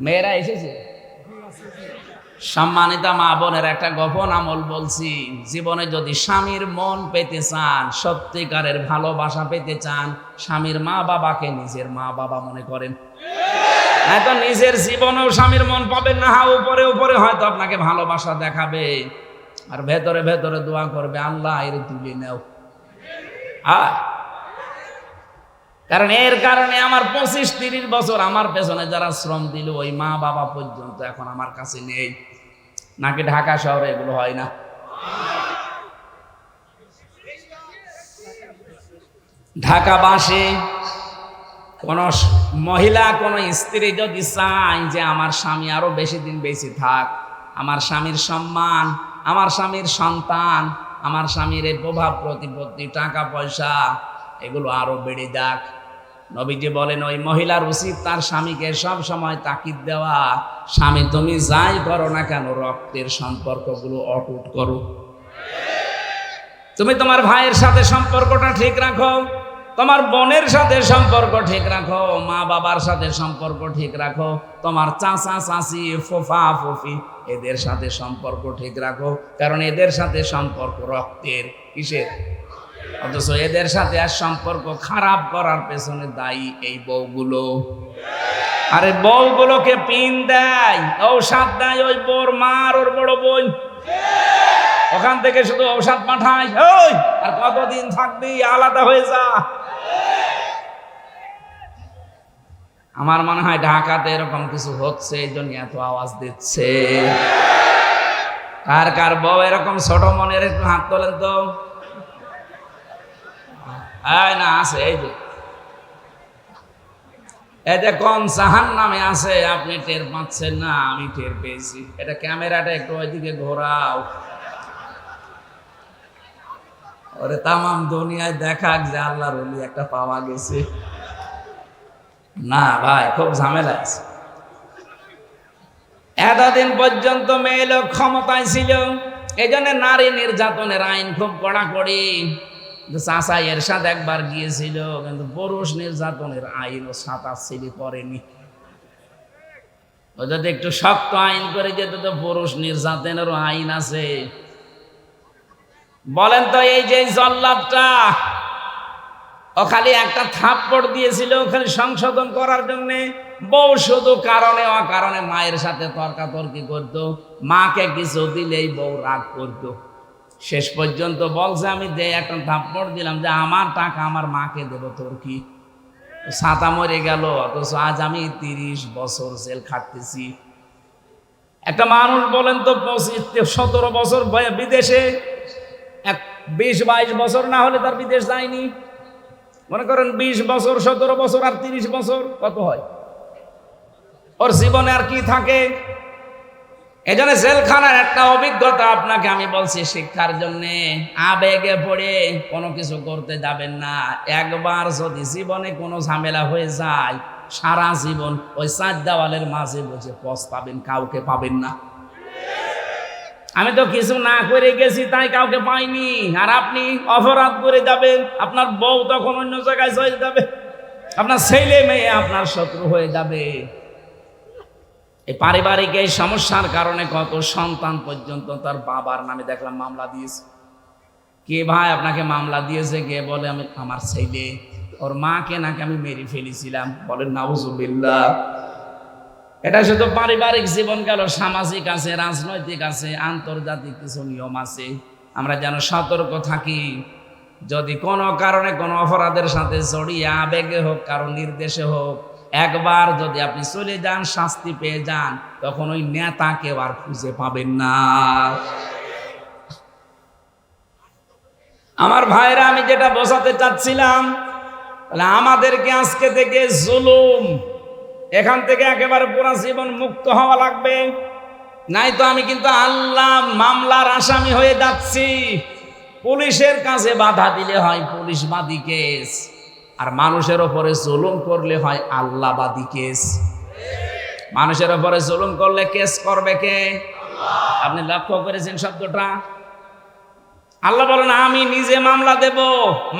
মেয়েরা এসেছে। সম্মানিতা মা বোনের একটা গোপন আমল বলছি, জীবনে যদি স্বামীর মন পেতে চান, সত্যিকারের ভালোবাসা পেতে চান, স্বামীর মা বাবাকে নিজের মা বাবা মনে করেন। তো নিজের জীবনেও স্বামীর মন পাবেন না। উপরে উপরে হয়তো আপনাকে ভালোবাসা দেখাবে, আর ভেতরে ভেতরে দোয়া করবে, আল্লাহ এর তুলে নেও। কারণ এর কারণে আমার 25-30 বছর আমার পেছনে যারা শ্রম দিল, ওই মা বাবা পর্যন্ত এখন আমার কাছে নেই। নাকি ঢাকা শহরে এগুলো হয় না? ঢাকাবাসী কোন মহিলা, কোন স্ত্রী যদি চায় যে আমার স্বামী আরো বেশি দিন বেঁচে থাক, আমার স্বামীর সম্মান, আমার স্বামীর সন্তান, আমার স্বামীর এই প্রভাব প্রতিপত্তি, টাকা পয়সা, এগুলো আরো বেড়ে যাক, নবীজি বলেন ওই মহিলার উচিত তার স্বামীকে সব সময় তাকিদ দেওয়া, স্বামী তুমি যাই করো না কেন রক্তের সম্পর্কগুলো অটুট করো। তুমি তোমার ভাইয়ের সাথে সম্পর্কটা ঠিক রাখো, তোমার বোনের সাথে সম্পর্ক ঠিক রাখো, মা বাবার সাথে সম্পর্ক ঠিক রাখো, তোমার চাচা চাচি, ফুফা ফুফি, এদের সাথে সম্পর্ক ঠিক রাখো। কারণ এদের সাথে সম্পর্ক রক্তের, কিসের? অথচ এদের সাথে আর সম্পর্ক খারাপ করার পেছনে দায়ী এই বউগুলো। আরে বউগুলোকে পিন দেয়, ঔষধ দেয় ওই বোর মার, ওর বড় বোন, ওখান থেকে শুধু ঔষধ পাঠায়, ওই আর কতদিন থাকবি, আলাদা হয়ে যা। আমার মনে হয় ঢাকাতে এরকম কিছু হচ্ছে, এই জন্য এত আওয়াজ দিচ্ছে। কার কার বউ এরকম ছোট মনের, একটু হাত তোলেন তো। না আছে, এই যে কোন জাহান্নামে আছে আপনি টের পাচ্ছেন না, আমি টের পেয়েছি। এটা ক্যামেরাটা একটু ওইদিকে ঘোরাও, ওরে তামাম দুনিয়ায় দেখাক যে আল্লাহর ওলি একটা পাওয়া গেছে। না ভাই, খুব ঝামেলা আছে। এতদিন পর্যন্ত মেয়ে লোক ক্ষমতায় ছিল, এই জন্য নারী নির্যাতনের আইন খুব কড়াকড়ি। চাচা এরশাদ একবার গিয়েছিল, কিন্তু পুরুষ নির্যাতনের আইন ও সাতা ছেলে করেনি। ও যদি একটু শক্ত আইন করে যেত তো পুরুষ নির্যাতনেরও আইন আছে। বলেন তো, এই যে জল্লাদটা, ও খালি একটা থাপ্পড় দিয়েছিল ওখানে সংশোধন করার জন্য। বউ শুধু কারণে অকারণে মায়ের সাথে তর্কাতর্কি করতো, মাকে কিছু দিলেই বউ রাগ করতো। শেষ পর্যন্ত বলছে আমি যে একটা থাপ্পড় দিলাম, যে আমার টাকা আমার মাকে দেবো, তোর কি? ছাতা মরে গেল, অথচ আজ আমি 30 বছর জেল খাটতেছি। একটা মানুষ বলেন তো 17 বছর বিদেশে, 20-22 বছর না হলে তার বিদেশ যায়নি। মনে করেন 20 বছর, 17 বছর আর 30 বছর, কত হয়? ওর জীবনে আর কি থাকে? এজন্য জেলখানার একটা অভিজ্ঞতা আপনাকে আমি বলছি শিক্ষার জন্য। আবেগে পড়ে কোনো কিছু করতে যাবেন না। একবার যদি জীবনে কোনো ঝামেলা হয়ে যায়, সারা জীবন ওই 4 দেওয়ালের মাঝে বসে পস্তাবেন, কাউকে পাবেন না। আমি তো কিছু না করে গেছি তাই কাউকে পাইনি। আর আপনি অপরাধ করে যাবেন, আপনার বউ তখন অন্য জায়গায় চলে যাবে, আপনার ছেলে মেয়ে আপনার শত্রু হয়ে যাবে। এই পারিবারিক এই সমস্যার কারণে কত সন্তান পর্যন্ত তার বাবার নামে দেখলাম মামলা দিয়েছে। কে ভাই আপনাকে মামলা দিয়েছে? কে বলে আমি আমার ছেলে, ওর মাকে নাকি আমি মেরে ফেলেছিলাম। বলেন নাউজুবিল্লাহ। এটা শুধু পারিবারিক জীবন গেল, সামাজিক আছে, রাজনৈতিক আছে, আন্তর্জাতিক কিছু নিয়ম আছে। আমরা যেন সতর্ক থাকি। যদি কোনো কারণে কোনো অপরাধের সাথে জড়িয়ে আবেগে হোক, কারো নির্দেশে হোক, একবার যদি আপনি চলে যান, শাস্তি পেয়ে যান, তখন ওই নেতাকেও আর খুঁজে পাবেন না। আমার ভাইরা, আমি যেটা বোঝাতে চাচ্ছিলাম, তাহলে আমাদেরকে আজকে থেকে জুলুম, এখান থেকে একেবারে পুরা জীবন মুক্ত হওয়া লাগবে। নাই তো আমি কিন্তু আল্লাহ মামলার আসামি হয়ে যাচ্ছি। পুলিশের কাছে বাধা দিলে হয় পুলিশবাদী কেস, আর মানুষের ওপরে জুলুম করলে হয় আল্লাহবাদী কেস। মানুষের ওপরে জুলুম করলে কেস করবে কে? আপনি লক্ষ্য করেছেন শব্দটা? আল্লাহ বলেন আমি নিজে মামলা দেব।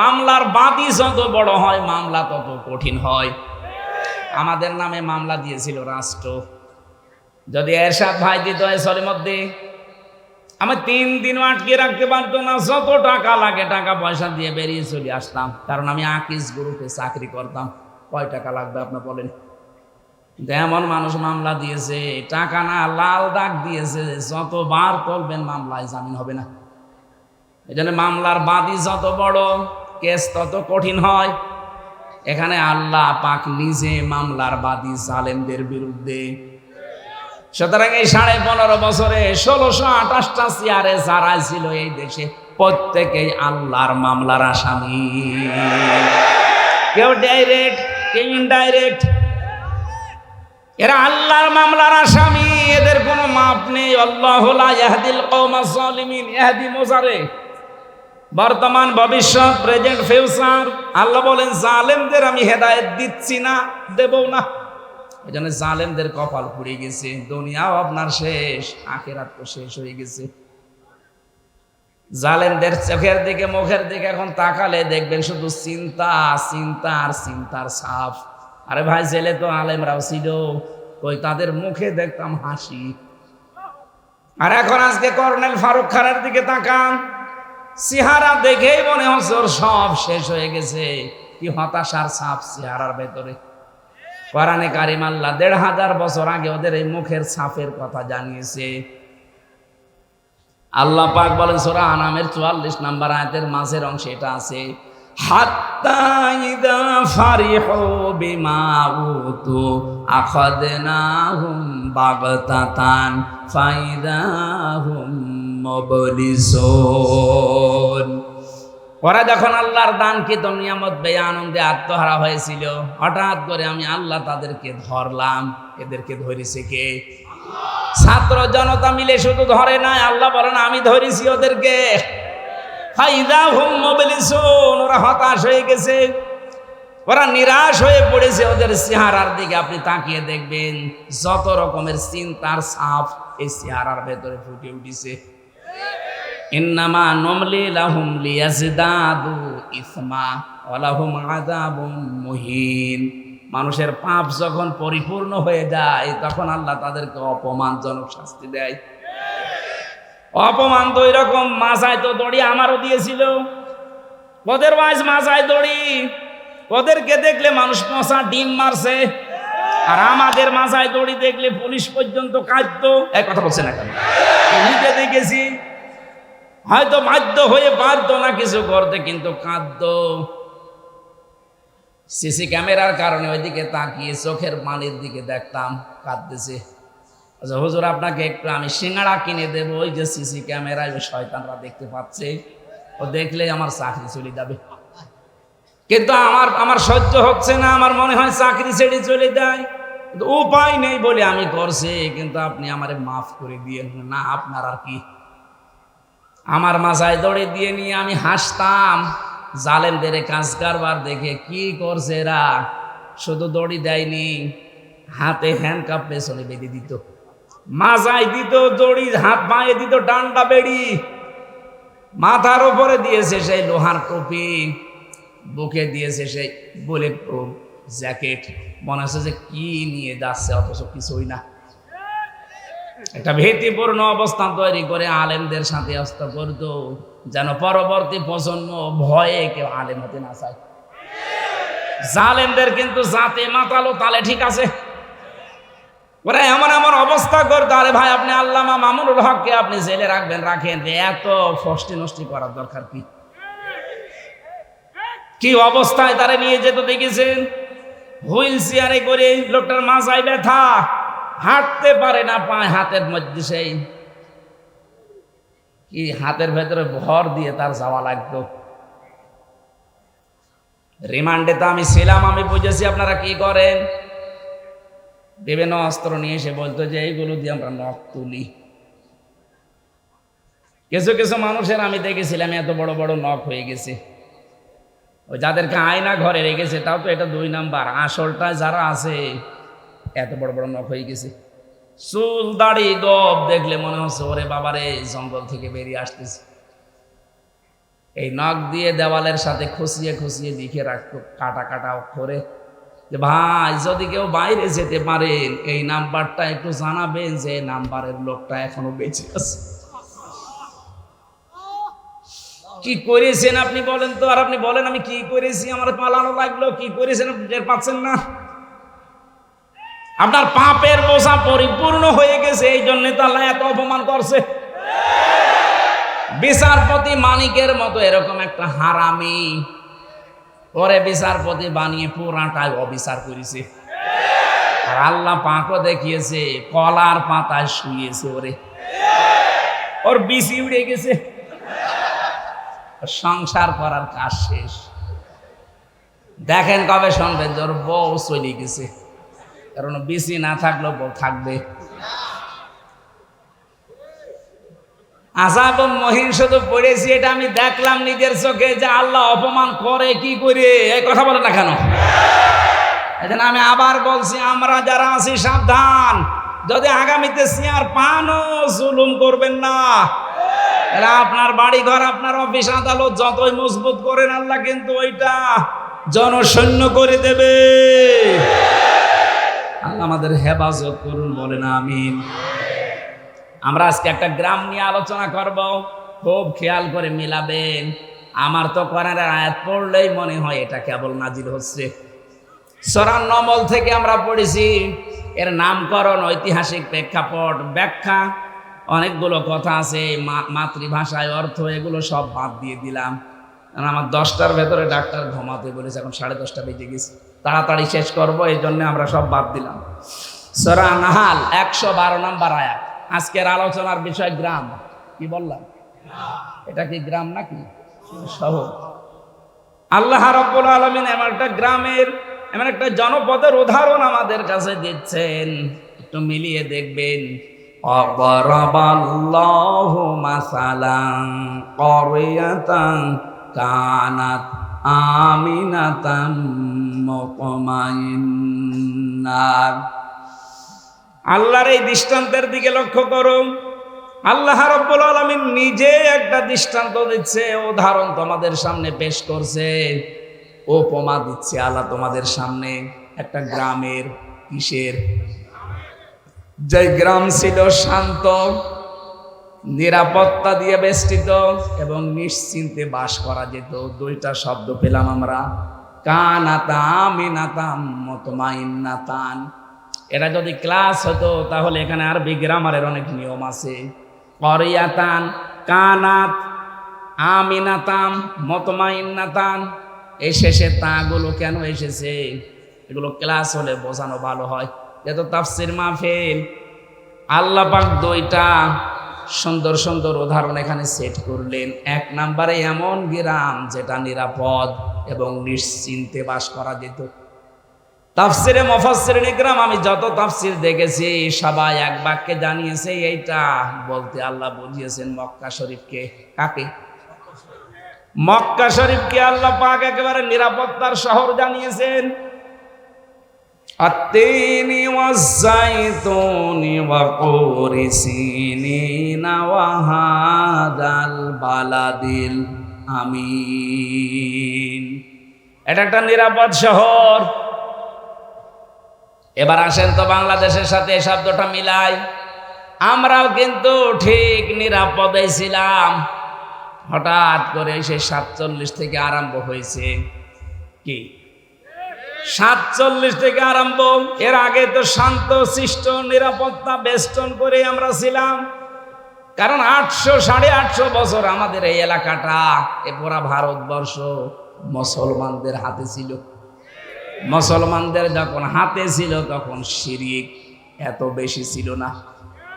মামলার বাদী যত বড় হয়, মামলা তত কঠিন হয়। আমাদের নামে মামলা দিয়েছিল রাষ্ট্র। যদি এরশাদ ভাই দিত সলিমদ্দি, আমি 3 দিনও আটকে রাখতে পারতো না। যত টাকা লাগে টাকা পয়সা দিয়ে বেরিয়ে চলে আসতাম, কারণ আমি আকিস গ্রুপে চাকরি করতাম। কয় টাকা লাগবে আপনার বলেন? এমন মানুষ মামলা দিয়েছে, টাকা না লাল দাগ দিয়েছে, যতবার তুলবেন মামলায় জামিন হবে না। এই জন্য মামলার বাদী যত বড়, কেস তত কঠিন হয়। এখানে আল্লাহ পাক নিজে মামলার বাদী জালেমদের বিরুদ্ধে। সুতরাং এই 15.5 বছরে 1628টা চেয়ারে যারা ছিল এই দেশে, প্রত্যেকেই আল্লাহর মামলার আসামি। কেউ ডাইরেক্ট, কেউ ইনডাইরেক্ট, এরা আল্লাহর মামলার আসামি। এদের কোনো মাপ নেই। আল্লাহু লা ইয়াহদিল কওমাজ জালিমিন। ইয়াহদি মোজারে, বর্তমান, ভবিষ্যৎ, প্রেজেন্ট, ফিউচার। আল্লাহ বলেন জালেমদের আমি হেদায়েত দিচ্ছি না, দেবো না। এই জন্য জালেমদের কপাল পুড়ে গেছে। দুনিয়াও আপনার শেষ, আখিরাত তো শেষ হয়ে গেছে। জালেমদের চোখের দিকে, মুখের দিকে এখন তাকালে দেখবেন শুধু চিন্তা, চিন্তা আর চিন্তার ছাপ। আরে ভাই, জেলে তো আলেমরাও ছিল, কই তাদের মুখে দেখতাম হাসি। আর এখন আজকে কর্নেল ফারুক খানের দিকে তাকান, চেহারা দেখেই মনে হচ্ছে ওর সব শেষ হয়ে গেছে। কি হতাশার ছাপ চেহারার ভেতরে। কোরআনে কারিম আল্লাহ 1500 বছর আগে ওদের এই মুখের ছাপের কথা জানিয়েছে। আল্লাহ পাক বলেন সূরা আনামের 44 নম্বর আয়াতের মাঝের অংশে এটা আছে, হাত্তা ইদা ফারিহু বিমা উতু আখাদনাহুম বাগতাতান ফাইদাহুম মুবলিসুন। ওরা যখন আল্লাহর দানকৃত নিয়ামত পেয়ে আনন্দে আত্মহারা হয়েছিল, হঠাৎ করে আমি আল্লাহ তাদেরকে ধরলাম। এদেরকে ধরেছে কে? ছাত্র জনতা মিলে শুধু ধরে নাই, আল্লাহ বলেন আমি ধরেছি ওদেরকে। ফাইদাহুম মুবলিসুন। ওরা হতাশ হয়ে গেছে, ওরা নিরাশ হয়ে পড়েছে। ওদের চেহারার দিকে আপনি তাকিয়ে দেখবেন যত রকমের চিন্তার ছাপ এই চেহারার ভেতরে ফুটে উঠেছে। ইন্নামা নুমলি লাহুম লিয়াজদাদু ইসমা ওয়া লাহুম আযাবুম মুহিন। মানুষের পাপ যখন পরিপূর্ণ হয়ে যায়, তখন আল্লাহ তাদেরকে অপমানজনক শাস্তি দেয়। অপমান তো এরকম, মাথায় তো দড়ি আমারও দিয়েছিল। ওদের ওয়াইজ মাথায় দড়ি, ওদেরকে দেখলে মানুষ পচা ডিম মারছে। আর আমাদের মাথায় দড়ি দেখলে পুলিশ পর্যন্ত কাঁদতো। এক কথা বলছে না কেন? নিজে দেখেছি, হয়তো বাধ্য হয়ে পারতো না কিছু করতে, কিন্তু কাঁদতো। সিসি ক্যামেরার কারণে ওইদিকে তাকিয়ে চোখের পানির দিকে দেখতাম, কাঁদতেছে। আচ্ছা হুজুর, আপনাকে একটু আমি সিঙ্গাড়া কিনে দেবো, ওই যে সিসি ক্যামেরায় ওই শয়তানরা দেখতে পাচ্ছে, ও দেখলে আমার চাকরি চলে যাবে। কিন্তু আমার সহ্য হচ্ছে না, আমার মনে হয় চাকরি ছেড়ে চলে যায়, কিন্তু উপায় নেই বলে আমি করছি। কিন্তু আপনি আমারে মাফ করে দিয়ে। না, আপনার আর কি। আমার মাথায় দড়ি দিয়ে নিয়ে আমি হাসতাম, জালেমদের কাজ কারবার দেখে। কি করছে এরা, শুধু দড়ি দেয়নি, হাতে হ্যান্ডকাপ পেছনে বেঁধে দিত, মাজায় দিত দড়ি, হাত পায়ে দিত ডান্ডা বেড়ি, মাথার উপরে দিয়েছে সেই লোহার টুপি, বুকে দিয়েছে সেই বুলেট প্রুফ জ্যাকেট। মনে হচ্ছে যে কি নিয়ে যাচ্ছে, অথচ কিছুই না। একটা ভীতিপূর্ণ অবস্থান তৈরি করে আলেমদের সাথে অস্ত করতো, যেন পরবর্তী প্রজন্ম ভয়ে কেউ আলেম হতে না চায়। জালেমদের কিন্তু জাতে মাতালো তালে ঠিক আছে, ওরা এমন এমন অবস্থা করতো। আরে ভাই, আপনি আল্লামা মামুনুল হককে আপনি জেলে রাখবেন, রাখেন, এত ফষ্টি নষ্টি করার দরকার কি? কি অবস্থায় তারা নিয়ে যেত দেখেছেন? হুইল চেয়ারে করে, লোকটার মাথায় ব্যথা, হাঁটতে পারে না, পায় হাতের মধ্যে সেই কি হাতের ভেতরে ভর দিয়ে তার যাওয়া লাগতো। রিমান্ডে তো আমি ছিলাম, আমি বুঝেছি আপনারা কি করেন। বিভিন্ন অস্ত্র নিয়ে এসে বলতো যে এইগুলো দিয়ে আমরা নখ তুলি। কিছু কিছু মানুষের আমি দেখেছিলাম এত বড় বড় নখ হয়ে গেছে, ওই যাদেরকে আয়না ঘরে রেখেছে, তাও তো এটা 2 নাম্বার। আসলটা যারা আছে এত বড় বড় নখ হয়ে গেছে, চুল দাড়ি গব দেখলে মনে হচ্ছে ওরে বাবারে জঙ্গল থেকে বেরিয়ে আসতেছে। এই নখ দিয়ে দেওয়ালের সাথে খুশিয়ে খুশিয়ে লিখে রাখতো কাটা কাটা অক্ষরে যে ভাই, যদি কেউ বাইরে যেতে পারেন এই নাম্বারটা একটু জানাবেন যে নাম্বারের লোকটা এখনো বেঁচে আছে। কি করেছেন আপনি বলেন তো? আর আপনি বলেন আমি কি করেছি, আমার পালানো লাগলো। কি করেছেন আপনি টের পাচ্ছেন না? আপনার পাপের বোঝা পরিপূর্ণ হয়ে গেছে, এই জন্য তো আল্লাহ এত অপমান করছে। বিচারপতি মানিকের মতো এরকম একটা হারামি, ওরে বিচারপতি বানিয়ে পুরাটাই অবিচার করেছে। আর আল্লাহ পাকও দেখিয়েছে, কলার পাতায় শুয়েছে ওরে, ওর বিসি উড়ে গেছে, সংসার করার কাজ শেষ। দেখেন কবে শুনবেন যে ওর বউ চলে গেছে, কারণ বিসি না থাকলেও বউ থাকবে। আযাব মহিন শুধু পড়েছি, এটা আমি দেখলাম নিজের চোখে যে আল্লাহ অপমান করে কি করে। এই কথা বলে না কেন? এজন্য আমি আবার বলছি, আমরা যারা আছি সাবধান, যদি আগামীতে চেয়ার পানও জুলুম করবেন না। আপনার বাড়ি ঘর, আপনার অফিস আদালত যতই মজবুত করেন, আল্লাহ কিন্তু ওইটা জনশূন্য করে দেবে। আল্লাহ আমাদের হেফাজত করুন, বলেন আমিন। আমরা আজকে একটা গ্রাম নিয়ে আলোচনা করব, খুব খেয়াল করে মিলাবেন। আমার তো কোরআনের আয়াত পড়লেই মনে হয় এটা কেবল নাজিল হচ্ছে। সূরা নমল থেকে আমরা পড়েছি, এর নামকরণ, ঐতিহাসিক প্রেক্ষাপট, ব্যাখ্যা, অনেকগুলো কথা আছে, মাতৃভাষায় অর্থ, এগুলো সব বাদ দিয়ে দিলাম। কারণ আমার 10টার ভেতরে ডাক্তার ঘুমাতে বলেছে, এখন 10:30 বেজে গেছে, তাড়াতাড়ি শেষ করব, এই জন্য আমরা সব বাদ দিলাম। সূরা নাহাল 112 নম্বর আয়াত। আজকের আলোচনার বিষয় গ্রাম। কি বললাম? এটা কি গ্রাম নাকি শহর? আল্লাহ রাব্বুল আলামিন এমন একটা গ্রামের, এমন একটা জনপদের উদাহরণ আমাদের কাছে দিচ্ছেন, একটু মিলিয়ে দেখবেন। অবরাবাল্লাহু মাসালান ক্বরিয়াতান কানাত আমিনাতাম মুতমাইন্নাহ। আল্লাহর এই দৃষ্টান্তের দিকে লক্ষ্য করো। আল্লাহ রাব্বুল আলামিন নিজে একটা দৃষ্টান্ত দিচ্ছে, উদাহরণ তোমাদের সামনে পেশ করছে, উপমা দিচ্ছে আল্লাহ তোমাদের সামনে একটা গ্রামের। কিসের? যে গ্রাম ছিল শান্ত, নিরাপত্তা দিয়ে বেষ্টিত এবং নিশ্চিন্তে বাস করা যেত। 2টা শব্দ পেলাম আমরা, কানাতা আমিনাতাম মুতমাইন্নাতান। এটা যদি ক্লাস হতো তাহলে এখানে আরবি গ্রামারের অনেক নিয়ম আছে। ক্বরিয়াতান, কানাত, আমিনাতাম, মুতমাইন্নাতান, এই শেষে তাগুলো কেন এসেছে? এগুলো ক্লাস হলে বোঝানো ভালো হয়। যেহেতু তাফসির মাহফিল, আল্লাহ পাক দুইটা সুন্দর সুন্দর উদাহরণ এখানে সেট করলেন। এক নম্বরে এমন গ্রাম যেটা নিরাপদ এবং নিশ্চিন্তে বাস করা যেত। তাফসিরে মুফাসসিরিন ইকরাম আমি যত তাফসির দেখেছি সবাই এক বাক্যে জানিয়েছে এইটা বলতে আল্লাহ বুঝিয়েছেন মক্কা শরীফকে। কাকে? মক্কা শরীফকে আল্লাহ পাক একেবারে নিরাপত্তার শহর জানিয়েছেন। আত-তিনি ওয়াজ-যাইতুনি ওয়া তুরি সিনিনা ওয়া হাদাল বালাদিল আমিন। এটা একটা নিরাপদ শহর। এবার আসেন তো বাংলাদেশের সাথে এই শব্দটা মিলাই। আমরাও কিন্তু ঠিক নিরাপদে ছিলাম, হঠাৎ করে সেই 47 থেকে আরম্ভ হয়েছে। কি 47 থেকে আরম্ভ? এর আগে তো শান্ত শিষ্ট নিরাপত্তা বেষ্টন করে আমরা ছিলাম। কারণ 800-850 বছর আমাদের এই এলাকাটা, এ পুরা ভারতবর্ষ মুসলমানদের হাতে ছিল। মুসলমানদের যখন হাতে ছিল তখন শিরক এত বেশি ছিল না।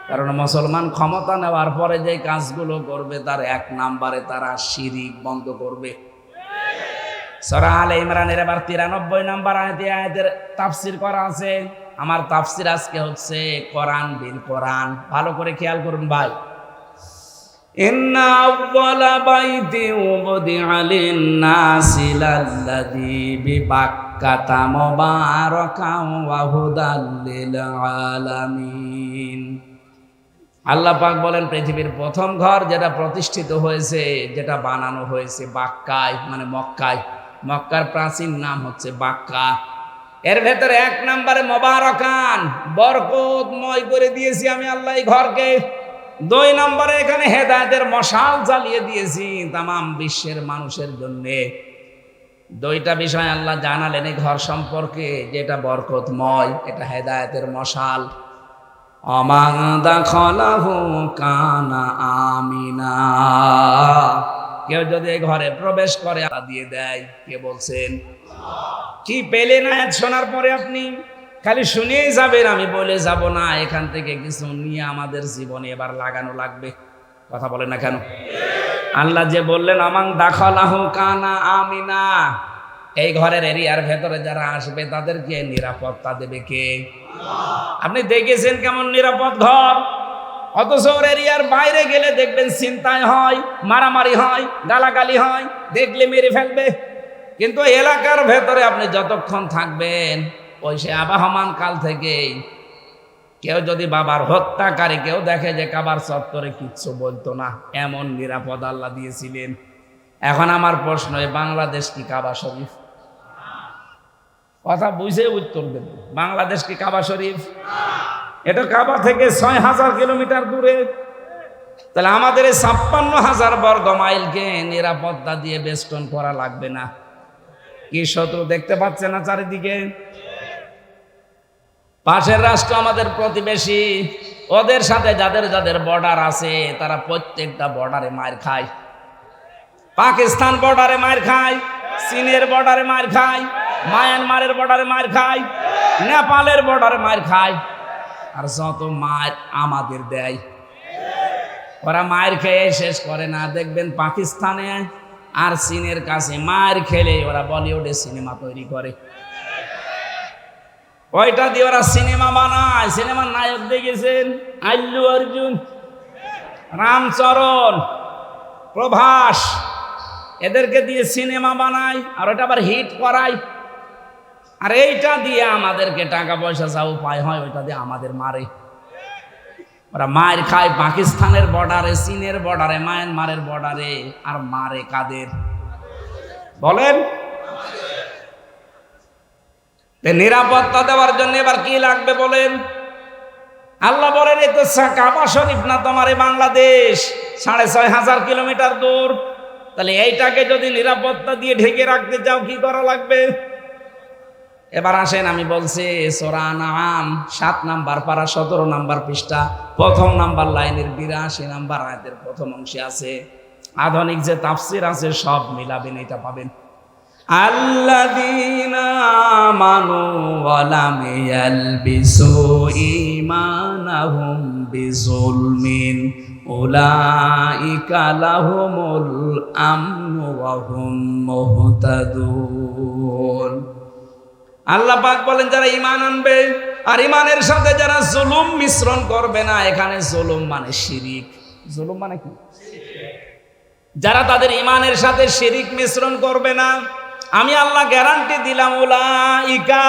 কারণ মুসলমান ক্ষমতা নেওয়ার পরে যে কাজগুলো করবে তার এক নম্বরে তারা শিরক বন্ধ করবে। সূরা আলে ইমরানের এবার 93 নম্বর আয়াতের তাফসীর করা আছে। আমার তাফসীর আজকে হচ্ছে কোরআন বিল কোরআন। ভালো করে খেয়াল করুন ভাই। ইন্না আউওয়ালা বাইতি উবদিআ লিন-নাসি লাল্লাযী বিবাক্কাতা মুবারাকান ওয়া হুদাল লিল আলামিন। আল্লাহ পাক বলেন পৃথিবীর প্রথম ঘর যেটা প্রতিষ্ঠিত হয়েছে, যেটা বানানো হয়েছে বাক্কায়, মানে মক্কায়। মক্কার প্রাচীন নাম হচ্ছে বাক্কা। এর ভেতরে এক নম্বরে মুবারাকান, বরকতময় করে দিয়েছি আমি আল্লাহ এই ঘরকে। 2 নম্বরে এখানে হেদায়েতের মশাল জ্বালিয়ে দিয়েছি তামাম বিশ্বের মানুষের জন্য। 2টা বিষয় আল্লাহ জানালেন এই ঘর সম্পর্কে, যেটা বরকতময়, এটা হেদায়েতের মশাল। আমান দাখালাহু কানা আমিনা। কেউ যদি এই ঘরে প্রবেশ করে আল্লাহ দিয়ে দেয়। কে বলছেন? কি পেলেন আয়াত শোনার পরে আপনি? খালি শুনেই যাবেন, আমি বলে যাব না। এখান থেকে কিছু নিয়ে আমাদের জীবনে এবার লাগানো লাগবে। কথা বলেন না কেন? আল্লাহ যে বললেন আমান দাখালাহু কানা আমিনা, এই ঘরের এরিয়ার ভেতরে যারা আসবে তাদেরকে নিরাপত্তা দেবে কে? আপনি দেখেছেন কেমন নিরাপদ ঘর? অথচ ওর এরিয়ার বাইরে গেলে দেখবেন ছিনতাই হয়, মারামারি হয়, গালাগালি হয়, দেখলে মেরে ফেলবে। কিন্তু এলাকার ভেতরে আপনি যতক্ষণ থাকবেন, ওই সে আবাহমান কাল থেকেই কেউ যদি বাবার হত্যাকারী কেউ দেখে যে কাবার চত্বরে কিচ্ছু বলতো না, এমন নিরাপদ আল্লাহ দিয়েছিলেন। এখন আমার প্রশ্ন, বাংলাদেশ কি কাবা শরীফ? কথা বুঝে উত্তর দেব। বাংলাদেশ কি কাবা শরীফ? এটা কাবা থেকে 6000 কিলোমিটার দূরে। তাহলে আমাদের এই 56,000 বর্গ মাইলকে নিরাপত্তা দিয়ে বেষ্টন করা লাগবে না? কি শত্রু দেখতে পাচ্ছে না চারিদিকে? পাশের রাষ্ট্র আমাদের প্রতিবেশী, ওদের সাথে যাদের যাদের বর্ডার আছে তারা প্রত্যেকটা বর্ডারে মার খায়। পাকিস্তান বর্ডারে মার খায়, চীনের বর্ডারে মার খায়, মায়ানমারের বর্ডারে মার খায়, নেপালের বর্ডারে মার খায়। আর যত মার আমাদের দেয়, ওরা মার খেয়ে শেষ করে না। দেখবেন পাকিস্তানে আর চীনের কাছে মার খেলে ওরা বলিউডে সিনেমা তৈরি করে। ওইটা দিয়ে ওরা সিনেমা বানায়। সিনেমার নায়ক দেখেছেন? আল্লু অর্জুন, রামচরণ, প্রভাস, এদেরকে দিয়ে সিনেমা বানায় আর ওটা আবার হিট করায়। আর এইটা দিয়ে আমাদেরকে টাকা পয়সা যা উপায় হয় ওইটা দিয়ে আমাদের মারে। ওরা মার খায় পাকিস্তানের বর্ডারে, চীনের বর্ডারে, মায়ানমারের বর্ডারে। আর মারে কাদের বলেন? নিরাপত্তা দেওয়ার জন্য এবার কি লাগবে বলেন? আল্লাহ বলেন এই তো কাবা শরীফ না তোমার এই বাংলাদেশ, 6500 কিলোমিটার দূর। তাহলে এইটাকে যদি নিরাপত্তা দিয়ে ঢেকে রাখতে চাও কি করা লাগবে? এবার আসেন, আমি বলছি সূরা আনআম 7 নাম্বার পারা 17 নাম্বার পৃষ্ঠা, প্রথম নাম্বার লাইনের 82 নাম্বার আয়াতের প্রথম অংশে আছে। আধুনিক যে তাফসির আছে সব মিলাবেন, এটা পাবেন। আল্লাযীনা আমানু ওয়া লাম ইয়ালবিসু ঈমানাহুম বিযুলমিন উলাইকা লাহুমুল আমনু ওয়া হুম মুহতাদুন। আল্লাহ পাক বলেন যারা ঈমান আনবে আর ঈমানের সাথে যারা জুলুম মিশ্রণ করবে না, এখানে জুলুম মানে শিরিক। জুলুম মানে কি? যারা তাদের ঈমানের সাথে শিরিক মিশ্রণ করবে না, আমি আল্লাহ গ্যারান্টি দিলাম উলাইকা,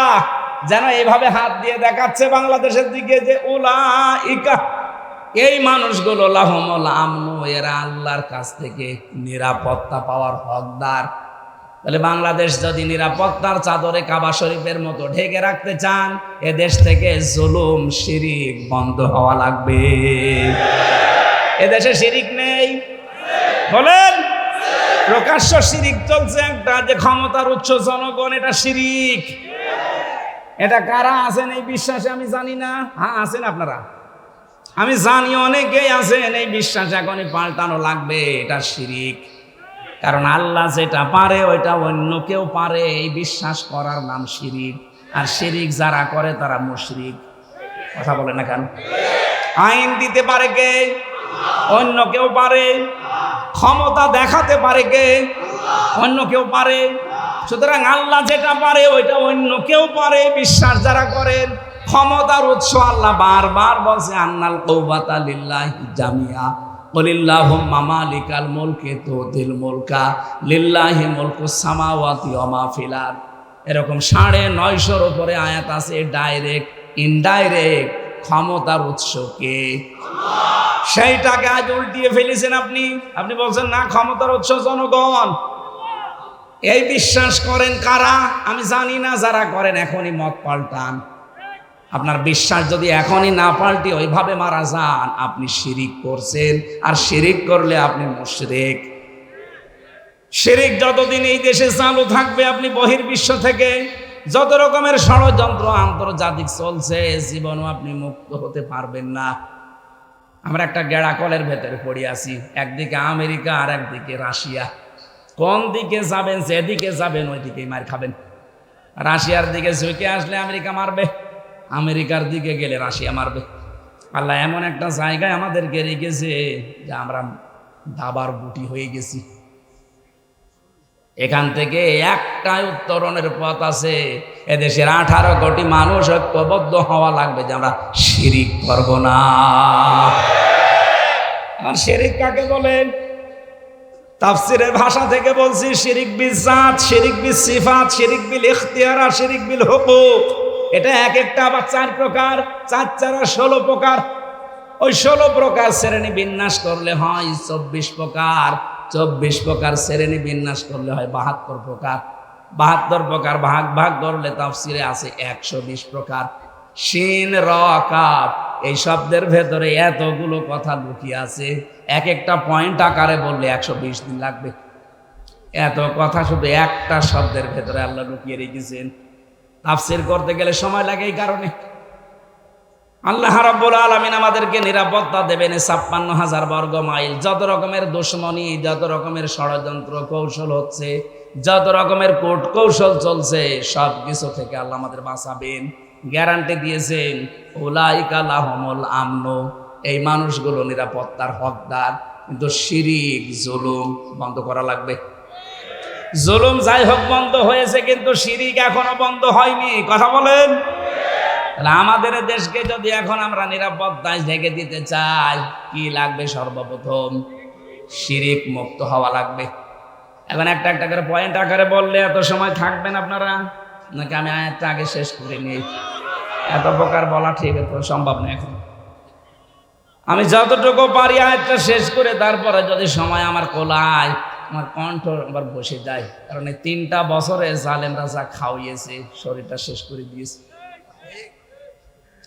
যেন এইভাবে হাত দিয়ে দেখাচ্ছে বাংলাদেশের দিকে যে উলাইকা, এই মানুষগুলো লাহুমুল আমনু, এরা আল্লাহর কাছ থেকে নিরাপত্তা পাওয়ার হকদার। তাহলে বাংলাদেশ যদি নিরাপত্তার চাদরে কাবা শরীফের মতো ঢেকে রাখতে চান, এ দেশ থেকে জুলুম শিরিক বন্ধ হওয়া লাগবে। এদেশে শিরিক নেই বলেন? প্রকাশ্য শিরিক চলছে একটা, যে ক্ষমতার উৎস জনগণ, এটা শিরিক। এটা কারা আছেন এই বিশ্বাসে আমি জানি না। হ্যাঁ আছেন আপনারা, আমি জানি অনেকেই আছেন এই বিশ্বাস এখনই পাল্টানো লাগবে। এটা শিরিক, কারণ আল্লাহ যেটা পারে ওইটা অন্য কেউ পারে, এই বিশ্বাস করার নাম শিরিক। আর শিরিক যারা করে তারা মুশরিক। কথা বলে না কেন? আইন দিতে পারে কে? অন্য কেউ পারে। ক্ষমতা দেখাতে পারে কে? অন্য কেউ পারে। সুতরাং আল্লাহ যেটা পারে ওইটা অন্য কেউ পারে বিশ্বাস যারা করেন। ক্ষমতার উৎস আল্লাহ বারবার বলছে আন্নাল কুওয়াতা লিল্লাহি জামিআ কুলিল্লাহুম্মা মালিকাল মুলকি তুতিল মুলকা লিল্লাহি মুলকুস সামাওয়াতি ওয়া মা ফিল আরদ। এরকম 950-এর উপরে আয়াত আছে ডাইরেক্ট ইনডাইরেক্ট ক্ষমতার উৎস কে? সেইটাকে আজ উল্টিয়ে ফেলেছেন আপনি। আপনি বলছেন না ক্ষমতার উৎস জনগণ। এই বিশ্বাস করেন কারা? আমি জানি না। যারা করেন এখনই মত পাল্টান। আপনার বিশ্বাস যদি এখনই না পাল্টে ওইভাবে মারা যান, আপনি শিরিক করছেন। আর শিরিক করলে আপনি মুশরিক। শিরিক যতদিন এই দেশে চালু থাকবে, আপনি বহির্বিশ্ব থেকে যত রকমের ষড়যন্ত্র আন্তর্জাতিক চলছে, জীবনও আপনি মুক্ত হতে পারবেন না। আমরা একটা গেড়া কলের ভেতরে পড়ে আছি, একদিকে আমেরিকা আর একদিকে রাশিয়া। কোন দিকে যাবেন? যেদিকে যাবেন ওই দিকেই মার খাবেন। রাশিয়ার দিকে ঝুঁকে আসলে আমেরিকা মারবে, আমেরিকার দিকে গেলে রাশিয়া মারবে। আল্লাহ এমন একটা জায়গায় আমাদেরকে রেখেছে যে আমরা দাবার বুটি হয়ে গেছি। এখান থেকে একটাই উত্তরণের পথ আছে। এদেশের 18 কোটি মানুষ ঐক্যবদ্ধ হওয়া লাগবে যে আমরা শিরিক করব না। আর শিরিক কাকে বলেন? তাফসীরের ভাষা থেকে বলছি শিরিক বিল জাত, শিরিক বিল সিফাত, শিরিক বিল ইখতিয়ার আর শিরিক বিল হুকুক। এটা এক একটা আবার 4 প্রকার, 4 4 16 প্রকার। ওই 16 প্রকার শ্রেণী বিন্যাস করলে হয় 24 প্রকার। 24 প্রকার শ্রেণী বিন্যাস করলে হয় 72 প্রকার। 72 প্রকার ভাগ ভাগ করলে তাফসীরে আছে 120 প্রকার। শিন র কাফ এই শব্দের ভেতরে এতগুলো কথা লুকিয়ে আছে। এক একটা পয়েন্ট আকারে বললে 120 দিন লাগবে। এত কথা শুধু একটা শব্দের ভেতরে আল্লাহ লুকিয়ে রেখেছেন। তাফসীর করতে গেলে সময় লাগে। এই কারণে আল্লাহ রাব্বুল আলামিন আমাদেরকে নিরাপত্তা দেবেন 56,000 বর্গ মাইল। যত রকমের দুশমনি, যত রকমের ষড়যন্ত্র কৌশল হচ্ছে, যত রকমের কোট কৌশল চলছে, সব কিছু থেকে আল্লাহ আমাদের বাঁচাবেন। গ্যারান্টি দিয়েছেন উলাইকা লাহুমুল আমনু, এই মানুষগুলো নিরাপত্তার হকদার। কিন্তু শিরিক জুলুম বন্ধ করা লাগবে। জুলুম যাই হোক বন্ধ হয়েছে, কিন্তু শিরিক এখনো বন্ধ হয়নি। কথা বলেন? তাহলে আমাদের দেশকে যদি এখন আমরা নিরাপত্তায় ঢেকে দিতে চাই, কি লাগবে? সর্বপ্রথম শিরিক মুক্ত হওয়া লাগবে। এখন একটা একটা করে পয়েন্ট আকারে বললে এত সময় থাকবেন আপনারা, নাকি আমি আয়াতটা আগে শেষ করে নিই? এত প্রকার বলা ঠিক সম্ভব না। এখন আমি যতটুকু পারি আয়াতটা শেষ করে তারপরে যদি সময় আমার কোলায়, আমার কণ্ঠ আবার বসে যায়। কারণ এই 3টা বছরে জালেমরা যা খাওয়িয়েছে, শরীরটা শেষ করে দিয়েছে।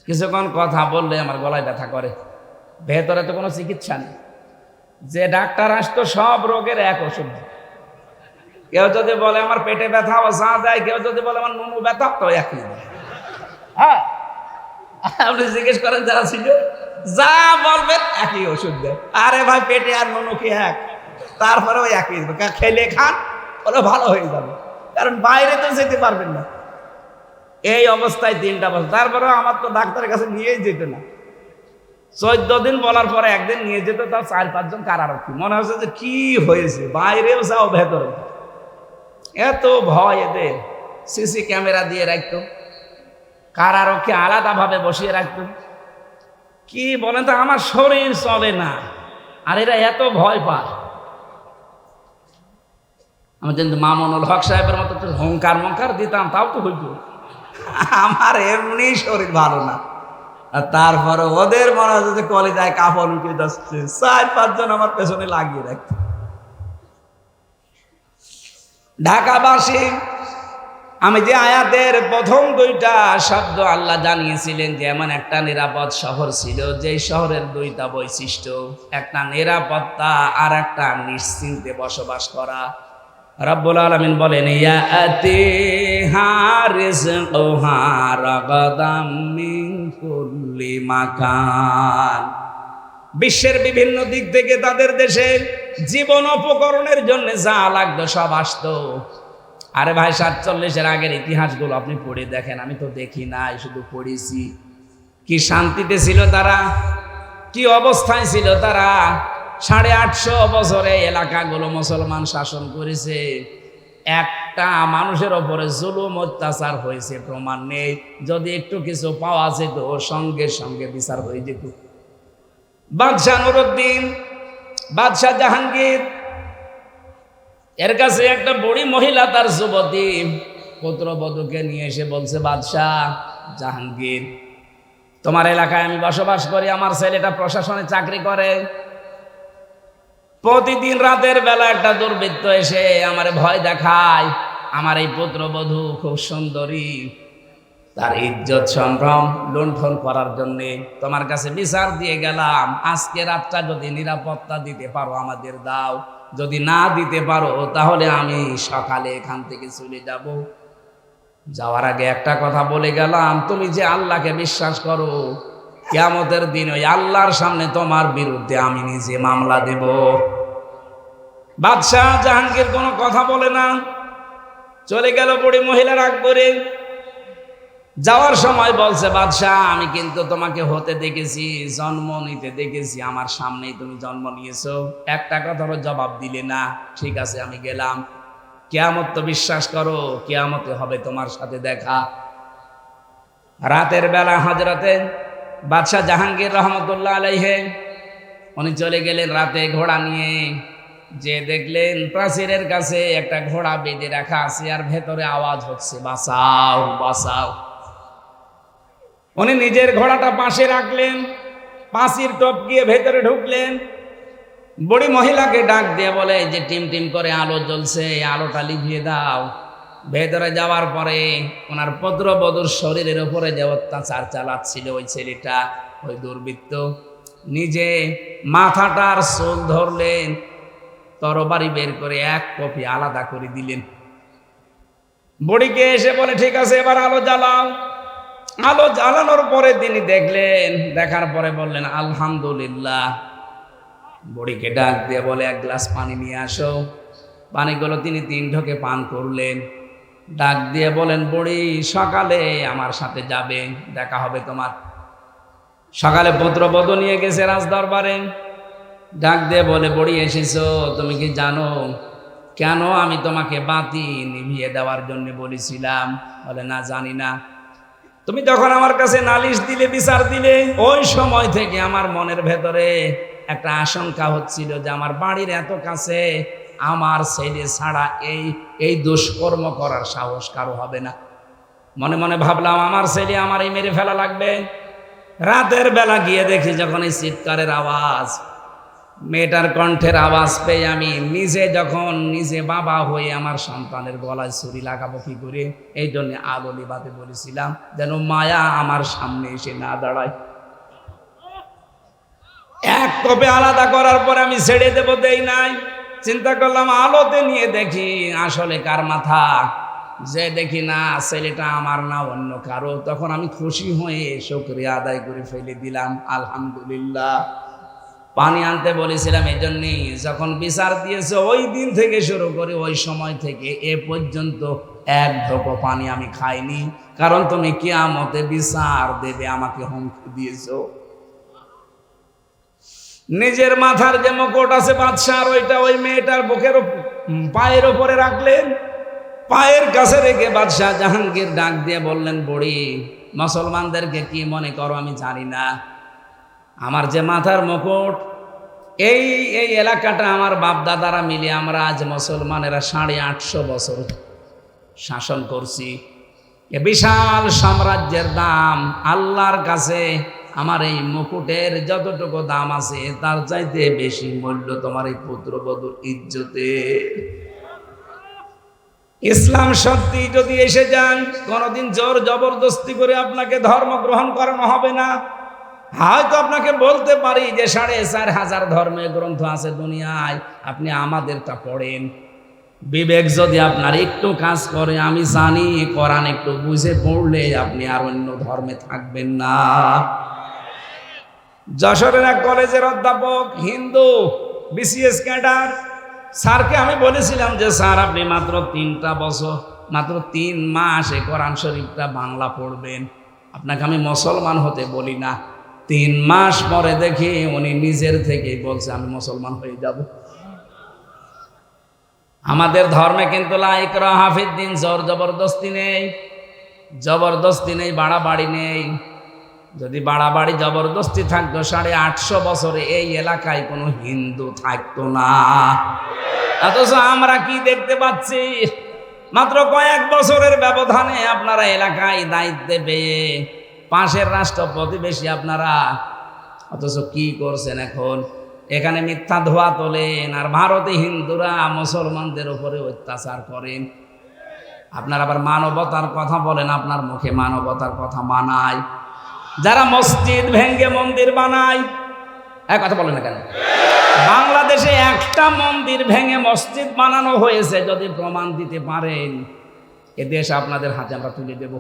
কিছুক্ষণ কথা বললে আমার গলায় ব্যথা করে। ভেতরে তো কোনো চিকিৎসা নেই। যে ডাক্তার আসতো সব রোগের এক ওষুধ। কেউ যদি বলে আমার পেটে ব্যথা, ও যা দেয়। কেউ যদি বলে আমার নুনু ব্যথা, তো একই দেয়। হ্যাঁ, আপনি জিজ্ঞেস করেন যারা ছিল, যা বলবেন একই ওষুধ দেয়। আরে ভাই, পেটে আর নুনু কি এক? তারপরে ওই একই খেলে খান, ওরা ভালো হয়ে যাবে। কারণ বাইরে তো যেতে পারবেন না। এই অবস্থায় 3টা বছর, তারপরেও আমার তো ডাক্তারের কাছে নিয়েই যেত না। 14 দিন বলার পরে একদিন নিয়ে যেত, তাও 4-5 জন কারারক্ষী। মনে হচ্ছে যে কি হয়েছে, বাইরেও যাও ভেতরে। এত ভয় এদের। সিসি ক্যামেরা দিয়ে রাখতো, কারারক্ষী আলাদাভাবে বসিয়ে রাখতো। কি বলেন তো, আমার শরীর চলে না, আর এরা এত ভয় পায়। আমি কিন্তু মামুনুল হক সাহেবের মতো তো হংকার মঙ্কার দিতাম, তাও তো হইত। আমার এমনি শরীর ভালো না, আর তারপরে ওদের মনে হচ্ছে যে কলেজায় কাপড় উঠে যাচ্ছে। 4-5 জন আমার পেছনে লাগিয়ে রাখত। ঢাকাবাসী, আমি যে আয়াতের প্রথম 2টা শব্দ আল্লাহ জানিয়েছিলেন যে এমন একটা নিরাপদ শহর ছিল, যে শহরের 2টা বৈশিষ্ট্য, একটা নিরাপত্তা আর একটা নিশ্চিন্তে বসবাস করা। রব্বুল আলামিন বলেন, ইয়াতিহা রিজকুহা রাগাদাম মিন কুল্লি মাকান। বিশ্বের বিভিন্ন দিক থেকে তাদের দেশে জীবন উপকরণের জন্য যা লাগতো সব আসতো। আরে ভাই, 47-এর আগের ইতিহাসগুলো আপনি পড়ে দেখেন, আমি তো দেখি নাই, শুধু পড়েছি। কি শান্তিতে ছিল তারা, কি অবস্থায় ছিল তারা। 850 বছরে এলাকাগুলো মুসলমান শাসন করেছে। একটা মানুষের ওপরে জুলুম অত্যাচার হয়েছে প্রমাণ নেই। যদি একটু কিছু পাওয়া যেত, সঙ্গে সঙ্গে বিচার হয়ে যেত। বাদশাহ নুরউদ্দিন, বাদশাহ জাহাঙ্গীর, এর কাছে একটা বুড়ি মহিলা তার যুবতী পুত্রবধূকে নিয়ে এসে বলছে, বাদশাহ জাহাঙ্গীর, তোমার এলাকায় আমি বসবাস করি, আমার ছেলেটা প্রশাসনে চাকরি করে। প্রতিদিন রাতের বেলা একটা দুর্বৃত্ত এসে আমার ভয় দেখায়। আমার এই পুত্রবধূ খুব সুন্দরী, তার ইজ্জত সম্ভ্রম লুণ্ঠন করার জন্য তোমার কাছে বিচার দিয়ে গেলাম। আজকে রাতটা যদি নিরাপত্তা দিতে পারো আমাদের দাও, যদি না দিতে পারো তাহলে আমি সকালে এখান থেকে চলে যাব। যাওয়ার আগে একটা কথা বলে গেলাম, তুমি যে আল্লাহকে বিশ্বাস করো, কিয়ামতের দিন ওই আল্লাহর সামনে তোমার বিরুদ্ধে আমি নিজে মামলা দেব। বাদশাহ জাহাঙ্গীর কোনো কথা বলে না, চলে গেল বুড়ি মহিলা রাগ করে। যাওয়ার সময় বলছে, বাদশাহ আমি কিন্তু তোমাকে হতে দেখেছি, জন্ম নিতে দেখেছি, আমার সামনেই তুমি জন্ম নিয়েছো, একটা কথারও জবাব দিলে না। ঠিক আছে, আমি গেলাম। কিয়ামত তো বিশ্বাস করো, কিয়ামতে হবে তোমার সাথে দেখা। রাতের বেলা হযরতে বাদশাহ জাহাঙ্গীর রহমতুল্লাহ আলাইহি উনি চলে গেলেন রাতে ঘোড়া নিয়ে। যে দেখলেন প্রাচীরের কাছে একটা ঘোড়া বেঁধে রাখা আছে, আর ভেতরে আওয়াজ হচ্ছে, বাঁচাও বাঁচাও। উনি নিজের ঘোড়াটা পাশে রাখলেন, পাঁচির টপকিয়ে ভেতরে ঢুকলেন। বুড়ি মহিলাকে ডাক দিয়ে বলে যে টিম টিম করে আলো জ্বলছে, আলোটা লিভিয়ে দাও। ভেতরে যাওয়ার পরে ওনার পুত্রবধূর শরীরের উপরে যে অত্যাচার চালাচ্ছিল ওই ছেলেটা, ওই দুর্বৃত্ত, নিজে মাথাটার চুল ধরলেন, তরবারি বের করে 1 কপি আলাদা করে দিলেন। বুড়িকে এসে বলে, ঠিক আছে এবার আলো জ্বালাও। আলো জ্বালানোর পরে তিনি দেখলেন, দেখার পরে বললেন, আলহামদুলিল্লাহ। বুড়িকে ডাক দিয়ে বলে, 1 গ্লাস পানি নিয়ে আসো। পানিগুলো তিনি 3 ঢোকে পান করলেন। ডাক দিয়ে বলেন, বুড়ি সকালে আমার সাথে যাবে, দেখা হবে তোমার। সকালে পুত্রবধূ নিয়ে গেছে রাজদরবারে। ডাক দিয়ে বলে, বুড়ি এসেছো, তুমি কি জানো কেন আমি তোমাকে বাতি নিভিয়ে দেওয়ার জন্য বলেছিলাম? বলে, না জানি না। তুমি যখন আমার কাছে নালিশ দিলে, বিচার দিলে, ওই সময় থেকে আমার মনের ভেতরে একটা আশঙ্কা হচ্ছিল যে আমার বাড়ির এত কাছে আমার ছেলে ছাড়া এই দুষ্কর্ম করার সাহস কারো হবে না। মনে মনে ভাবলাম আমার ছেলে আমার এই মেরে ফেলা লাগবে। রাতের বেলা গিয়ে দেখি যখন এই চিৎকারের আওয়াজ, মেয়েটার কণ্ঠের আওয়াজ পেয়ে আমি নিজে বাবা হয়ে আমার সন্তানের গলায় ছুরি লাগাবো কি করে, এই জন্য আলো নিভাতে বলেছিলাম, যেন মায়া আমার সামনে এসে না দাঁড়ায়। 1 কপে আলাদা করার পরে আমি ছেড়ে দেবো, দেই নাই। চিন্তা করলাম আলোতে নিয়ে দেখি আসলে কার মাথা। যে দেখি না ছেলেটা আমার না অন্য কারো, তখন আমি খুশি হয়ে শুকরিয়া আদায় করে ফেলে দিলাম, আলহামদুলিল্লাহ। পানি আনতে বলেছিলাম এই জন্যই, যখন বিচার দিয়েছে ওই দিন থেকে শুরু করে ওই সময় থেকে এ পর্যন্ত এক ঢোকো পানি আমি খাইনি, কারণ তুমি কিয়ামতে বিচার দেবে, আমাকে হুমকি দিয়েছো। নিজের মাথার যে মুকুট আছে বাদশার, ওইটা ওই মেয়েটার বুকের পায়ের উপরে রাখলেন। পায়ের কাছে রেখে বাদশাহ জাহাঙ্গীর ডাক দিয়ে বললেন, বুড়ি, মুসলমানদেরকে কি মনে করো আমি জানি না, আমার যে মাথার মুকুট, এই এই এলাকাটা আমার বাপ দাদারা মিলে আমরা আজ মুসলমানেরা 850 বছর শাসন করছি। এ বিশাল সাম্রাজ্যের দাম আল্লাহর কাছে আমার এই মুকুটের যতটুকু দাম আছে তার চাইতে বেশি মূল্য তোমার এই পুত্রবধূর ইজ্জতে। ইসলাম সত্যি যদি এসে যান, কোনোদিন জোর জবরদস্তি করে আপনাকে ধর্ম গ্রহণ করানো হবে না। হয়তো আপনাকে বলতে পারি যে 4500 ধর্মের গ্রন্থ আছে দুনিয়ায়, আপনি আমাদেরটা পড়েন। বিবেক যদি আপনার একটু কাজ করে, আমি জানি কোরআন একটু বুঝে পড়লে আপনি আর অন্য ধর্মে থাকবেন না। যশোরের এক কলেজের অধ্যাপক, হিন্দু, বিসিএস ক্যাডার, স্যারকে আমি বলেছিলাম যে স্যার আপনি মাত্র 3 মাস এই কোরআন শরীফটা বাংলা পড়বেন, আপনাকে আমি মুসলমান হতে বলি না। 3 মাস পরে দেখি উনি নিজের থেকেই বলছে আমি মুসলমান হয়ে যাব। আমাদের ধর্মে কিন্তু লা ইকরাহা ফিদ্দিন, জোর জবরদস্তি নেই, জবরদস্তি নেই, বাড়াবাড়ি নেই। যদি বাড়াবাড়ি জবরদস্তি থাকতো 850 বছরে এই এলাকায় কোনো হিন্দু থাকতো না। অথচ আমরা কি দেখতে পাচ্ছি, মাত্র কয়েক বছরের ব্যবধানে আপনারা এলাকায় দায়িত্বে পেয়ে পাশের রাষ্ট্র প্রতিবেশী আপনারা, অথচ কি করছেন এখন? এখানে মিথ্যা ধোয়া তোলেন, আর ভারতে হিন্দুরা মুসলমানদের উপরে অত্যাচার করেন। আপনার আবার মানবতার কথা বলেন, আপনার মুখে মানবতার কথা মানায়। যারা মসজিদ ভেঙ্গে মন্দির বানায়, এক কথা বলেন না কেন? বাংলাদেশে একটা মন্দির ভেঙে মসজিদ বানানো হয়েছে, যদি প্রমাণ দিতে পারেন এ দেশ আপনাদের হাতে আমরা তুলে দেব।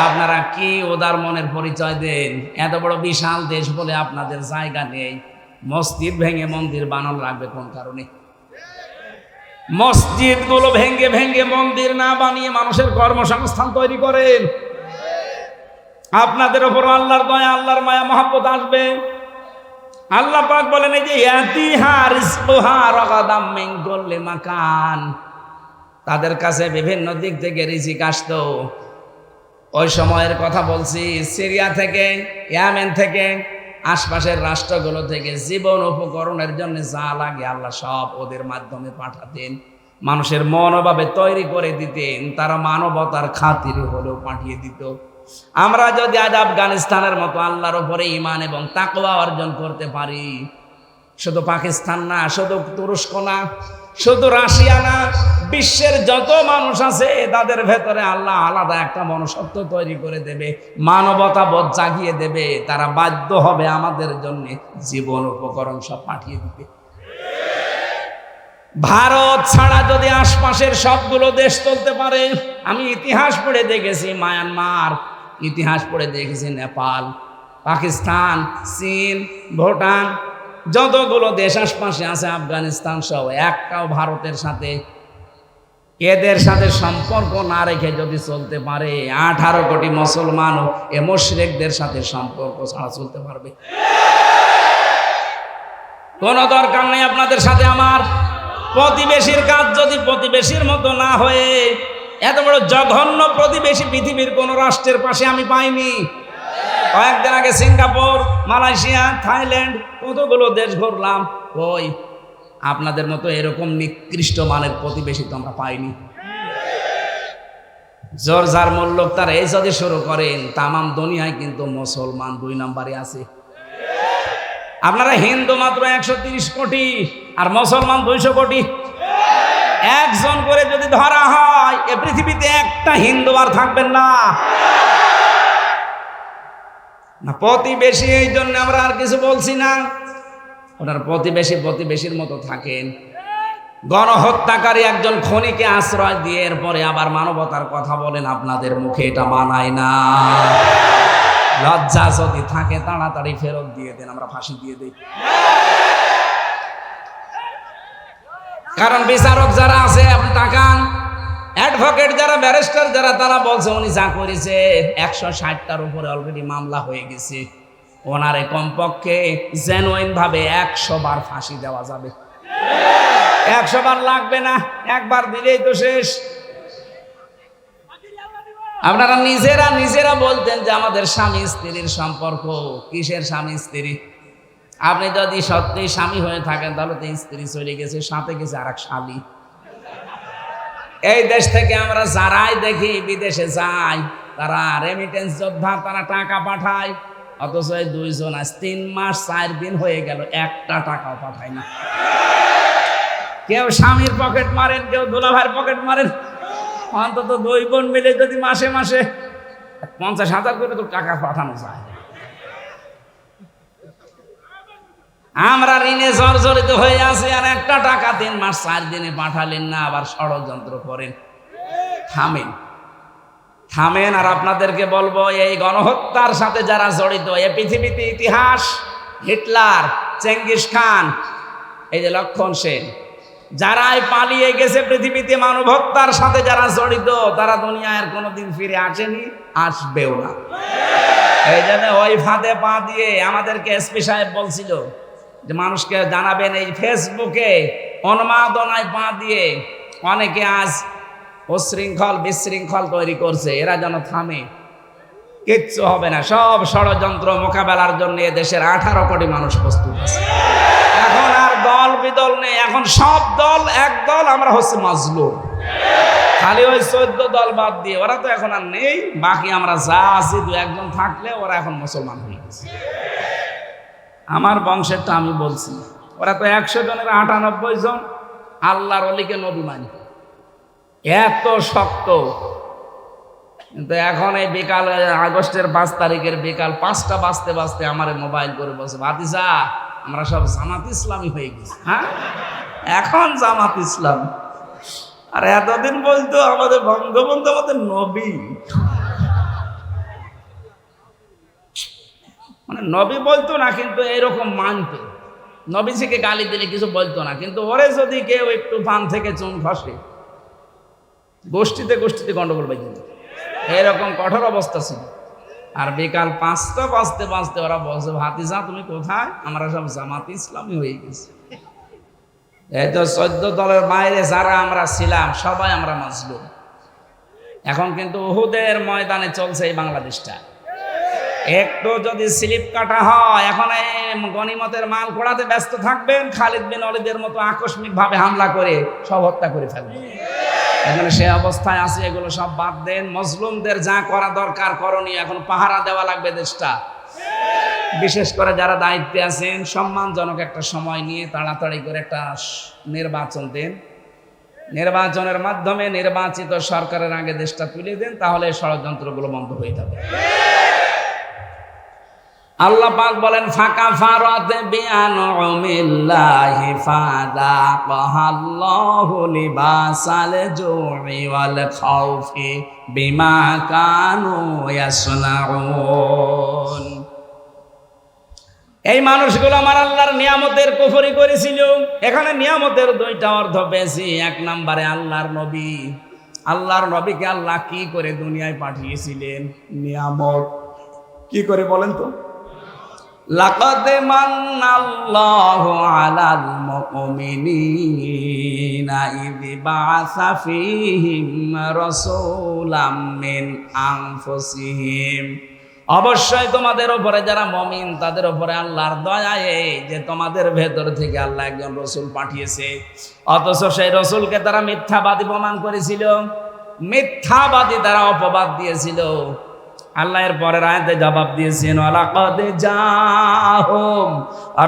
আপনারা কি ওদার মনের পরিচয় দেন? এত বড় বিশাল দেশ বলে আপনাদের জায়গা নেই, মসজিদ ভেঙে মন্দির বানানো লাগবে কোন কারণে? মসজিদগুলো ভেঙ্গে ভেঙ্গে মন্দির না বানিয়ে মানুষের কর্মসংস্থান তৈরি করেন। আপনাদের ওপর আল্লাহর দয়া, আল্লাহর মায়া মহব্বত আসবে। আল্লাহ পাক বলেন, এই যে ইয়াতিহা রিজকুহা রাগাদাম মিন কুল্লি মাকান, তাদের কাছে বিভিন্ন দিক থেকে রিজিক আসতো। ওই সময়ের কথা বলছি, সিরিয়া থেকে, ইয়েমেন থেকে, আশপাশের রাষ্ট্রগুলো থেকে জীবন উপকরণের জন্য যা লাগে আল্লাহ সব ওদের মাধ্যমে পাঠাতেন। মানুষের মনোভাবে তৈরি করে দিতেন, তারা মানবতার খাতিরে হলেও পাঠিয়ে দিত। আমরা যদি আজ আফগানিস্তানের মতো আল্লাহর উপরে ঈমান এবং তাকওয়া অর্জন করতে পারি, শুধু পাকিস্তান না, শুধু তুরস্ক না, শুধু রাশিয়া না, বিশ্বের যত মানুষ আছে তাদের ভেতরে আল্লাহ আলাদা একটা মনুষ্যত্ব তৈরি করে দেবে, মানবতা বোধ জাগিয়ে দেবে। তারা বাধ্য হবে আমাদের জন্য জীবন উপকরণ সব পাঠিয়ে দিতে। ভারত ছাড়া যদি আশপাশের সবগুলো দেশ চলতে পারে, আমি ইতিহাস পড়ে দেখেছি মায়ানমার, ইতিহাস পড়ে দেখেছি নেপাল, পাকিস্তান, চীন, ভুটান, যতগুলো দেশ আশপাশে আছে, আফগানিস্তান সহ, একটাও ভারতের সাথে, এদের সাথে সম্পর্ক না রেখে যদি চলতে পারে, 18 কোটি মুসলমানও এ মুশরিকদের সাথে সম্পর্ক ছাড়া চলতে পারবে? কোনো দরকার নেই আপনাদের সাথে আমার। প্রতিবেশীর কাজ যদি প্রতিবেশীর মতো না হয়ে, এত বড় জঘন্য প্রতিবেশী পৃথিবীর কোন রাষ্ট্রের পাশে আমি পাইনি। কয়েকদিন আগে সিঙ্গাপুর, মালয়েশিয়া, থাইল্যান্ড, কতগুলো দেশ ঘুরলাম, ওই আপনাদের মতো এরকম নিকৃষ্ট মানের প্রতিবেশী তো আমরা পাইনি। জোর যার মূল্য তার এই যদি শুরু করেন, তামাম দুনিয়ায় কিন্তু মুসলমান 2 নম্বরে আছে। আপনারা হিন্দু মাত্র 130 কোটি আর মুসলমান 200 কোটি। একজন করে যদি ধরা হয়, এ পৃথিবীতে একটা হিন্দু আর থাকবেন না। প্রতিবেশী, এই জন্য আমরা আর কিছু বলছি না। আপনার প্রতিবেশী প্রতিবেশীর মতো থাকেন। গণহত্যাকারী একজন খনিকে আশ্রয় দিয়ে এরপরে আবার মানবতার কথা বলেন, আপনাদের মুখে এটা মানায় না। লজ্জা যদি থাকে তাড়াতাড়ি ফেরত দিয়ে দেন, আমরা ফাঁসি দিয়ে দিই। কারণ বিচারক যারা আছে আপনি তাকান, অ্যাডভোকেট যারা, ব্যারিস্টার যারা, তারা বলছে উনি যা করেছে 160টার উপরে অলরেডি মামলা হয়ে গেছে, ওনারে কমপক্ষে জেনুইন ভাবে 100 বার ফাঁসি দেওয়া যাবে। 100 বার লাগবে না, একবার দিলেই তো শেষ। আপনারা নিজেরা বলতেন যে আমাদের স্বামী স্ত্রীর সম্পর্ক কিসের স্বামী স্ত্রী। আপনি যদি সত্যি স্বামী হয়ে থাকেন তাহলে তো স্ত্রী চলে গেছে, সাথে গেছে আর এক স্বামী। এই দেশ থেকে আমরা যারাই দেখি বিদেশে যাই, তারা রেমিটেন্স যোদ্ধা, তারা টাকা পাঠায়, অথচ এই 2 জন আজ 3 মাস 4 দিন হয়ে গেল একটা টাকাও পাঠায় না। কেউ স্বামীর পকেট মারেন, কেউ দুলাভাইয়ের পকেট মারেন। অন্তত 2 বোন মিলে যদি মাসে 50,000 করে তো টাকা পাঠানো যায়। আমরা ঋণে জর্জরিত হয়ে আছি, আর একটা টাকা 3 মাস 4 দিনে পাঠালেন না, আবার ষড়যন্ত্র করেন। থামেন। আর আপনাদেরকে বলবো, এই গণহত্যার সাথে যারা জড়িত, এই পৃথিবীতে ইতিহাস, হিটলার, চেঙ্গিস খান, এই যে লক্ষণ সেন, যারাই পালিয়ে গেছে পৃথিবীতে মানব হত্যার সাথে যারা জড়িত, তারা দুনিয়ার কোনোদিন ফিরে আসেনি, আসবেও না। এই জন্য ওই ফাঁদে পা দিয়ে আমাদেরকে এসপি সাহেব বলছিল যে মানুষকে জানাবেন, এই ফেসবুকে উন্মাদনায় পা দিয়ে অনেকে আজ উচ্ছৃঙ্খল বিশৃঙ্খল তৈরি করছে, এরা যেন থামে। কিচ্ছু হবে না, সব ষড়যন্ত্র মোকাবেলার জন্য দেশের 18 কোটি মানুষ প্রস্তুত আছে। এখন আর দল বিদল নেই, এখন সব দল এক দল, আমরা হচ্ছে মাজলুম। খালি ওই 14 দল বাদ দিয়ে, ওরা তো এখন আর নেই, বাকি আমরা যা আছি 2-1 জন থাকলে ওরা এখন মুসলমান হয়ে গেছে। আমার বংশেরটা আমি বলছি, ওরা তো 100 জনের 98 জন আল্লাহর ওলিকে নবী মানত, এত শক্ত। কিন্তু এখন এই বিকাল, আগস্টের 5 তারিখের বিকাল 5টা বাজতে আমার মোবাইল করে বলছে, ভাতিজা আমরা সব জামাত ইসলামী হয়ে গেছি। হ্যাঁ, এখন জামাত ইসলাম। আর এতদিন বলতো আমাদের বঙ্গবন্ধু আমাদের নবী, মানে নবী বলতো না কিন্তু এরকম মানতো। নবীজিকে গালি দিলে কিছু বলতো না, কিন্তু ওরে যদি কেউ একটু পান থেকে চুন খসে, গোষ্ঠীতে গন্ডগোল বেজে যেত, এরকম কঠোর অবস্থা ছিল। আর বিকাল 5টা বাজতে ওরা বলছে, ভাতিজা তুমি কোথায়? আমরা সব জামাত ইসলামী হয়ে গেছি। এই তো 14 দলের বাইরে যারা আমরা ছিলাম সবাই আমরা মাজলুম। এখন কিন্তু উহুদের ময়দানে চলছে এই বাংলাদেশটা। একটু যদি স্লিপ কাটা হয়, এখন এই গনিমতের মাল কোড়াতে ব্যস্ত থাকবেন, খালিদ বিন ওয়ালিদের মতো আকস্মিক ভাবে হামলা করে সব হত্যা করে ফেলবেন। এখানে সে অবস্থায় আছে, এগুলো সব বাদ দেন। মজলুমদের যা করা দরকার করণীয়, এখন পাহারা দেওয়া লাগবে দেশটা। বিশেষ করে যারা দায়িত্বে আছেন, সম্মানজনক একটা সময় নিয়ে তাড়াতাড়ি করে একটা নির্বাচন দেন। নির্বাচনের মাধ্যমে নির্বাচিত সরকারের আগে দেশটা তুলে দেন, তাহলে ষড়যন্ত্রগুলো বন্ধ হয়ে যাবে। আল্লাহ পাক বলেন, ফাকাফারাত বিআনউমিল্লাহি ফাযাকাহাল্লাহু লিবাসাল জু'i ওয়াল খাউফি বিমা কানু ইয়াসনাউন। এই মানুষগুলো আমার আল্লাহর নিয়ামতের কুফরি করেছিল। এখানে নিয়ামতের 2টা অর্থ পেয়েছি। 1 নম্বরে আল্লাহর নবী। আল্লাহর নবীকে আল্লাহ কি করে দুনিয়ায় পাঠিয়েছিলেন? নিয়ামত। কি করে বলেন তো? লাকাদ মান্নাল্লাহু আলাল মুমিনিনা ইয বা'আসা ফীহিম রাসূলাম মিন আনফুসিহিম। অবশ্যই তোমাদের উপরে যারা মুমিন তাদের উপরে আল্লাহর দয়ায় যে তোমাদের ভেতর থেকে আল্লাহ একজন রাসূল পাঠিয়েছে, অথচ সেই রাসূলকে তারা মিথ্যাবাদী প্রমাণ করেছিল, মিথ্যাবাদী তারা অপবাদ দিয়েছিল। আল্লাহ এর পরের আয়াতে জবাব দিয়েছেন, ওয়ালাকাদ জাআহুম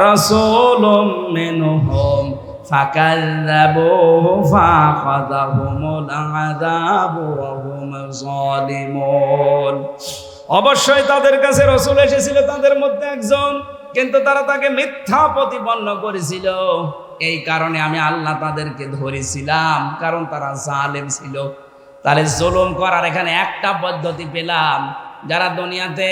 রাসূলুম মিনহুম ফাকাযযাবুহু ফাআখাযাহুমুল আযাবু ওয়া হুম যালিমুন। অবশ্যই তাদের কাছে রাসূল এসেছিল তাদের মধ্যে একজন, কিন্তু তারা তাকে মিথ্যা প্রতিপন্ন করেছিল। এই কারণে আমি আল্লাহ তাদেরকে ধরেছিলাম, কারণ তারা জালেম ছিল। তাহলে জুলুম করার এখানে একটা পদ্ধতি পেলাম, যারা দুনিয়াতে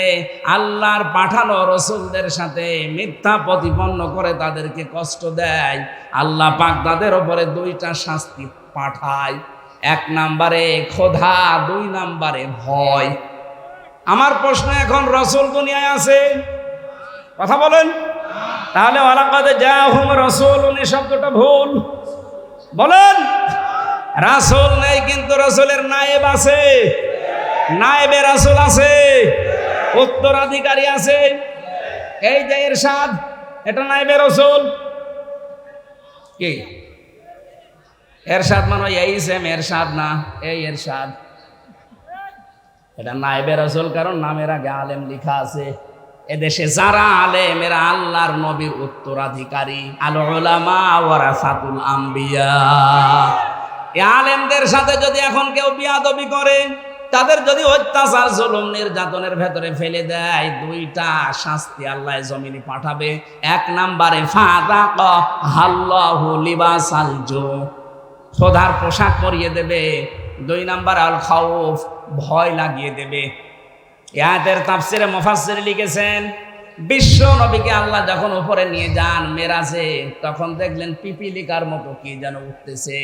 আল্লাহর পাঠানো রসুলদের সাথে মিথ্যা প্রতিপন্ন করে তাদেরকে কষ্ট দেয়, আল্লাহ পাক তাদের ওপরে দুইটা শাস্তি পাঠায়। এক নম্বরে ক্ষোধা, দুই নম্বরে ভয়। আমার প্রশ্ন, এখন রসুল দুনিয়ায় আছে? কথা বলেন। তাহলে ওয়ালাকাদ জাআহুম রাসূলুন এই শব্দটা ভুল। বলেন, রাসূল নেই কিন্তু রাসূলের নায়েব আছে, নায়েবে রাসূল আছে, উত্তরাধিকারী আছে। এই যে ইরশাদ, এটা নায়েবে রাসূল। কি এরশাদ? মানে এই সেম এরশাদ না, এই এরশাদ। এটা নায়েবে রাসূল, কারণ নামের আগে আলেম লেখা আছে। এদেশে যারা আলেম, এরা আল্লাহর নবীর উত্তরাধিকারী। আল উলামা ওয়ারাসাতুল আম্বিয়া। এই আলেমদের সাথে যদি এখন কেউ বিয়াদবি করে, তাদের যদি অত্যাচার, জুলুম, নির্যাতনের ভেতরে ফেলে দেয়, দুইটা শাস্তি আল্লাহ জমিনে পাঠাবে। এক নম্বরে ফাযাকা হাল্লাহু লিবাসাল জু, ক্ষুধার পোশাক পরিয়ে দেবে। দুই নম্বর আল খাউফ, ভয় লাগিয়ে দেবে। আয়াতের তাফসিরে মুফাসসির লিখেছেন, বিশ্ব নবীকে আল্লাহ যখন উপরে নিয়ে যান মেরাজে, তখন দেখলেন পিপিলিকার মতো কি যেন উঠতেছে,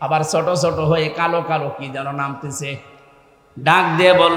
আবার ছোট ছোট হয়ে কালো কালো কি যেন নামতেছে। ডাক দিয়ে বললেন,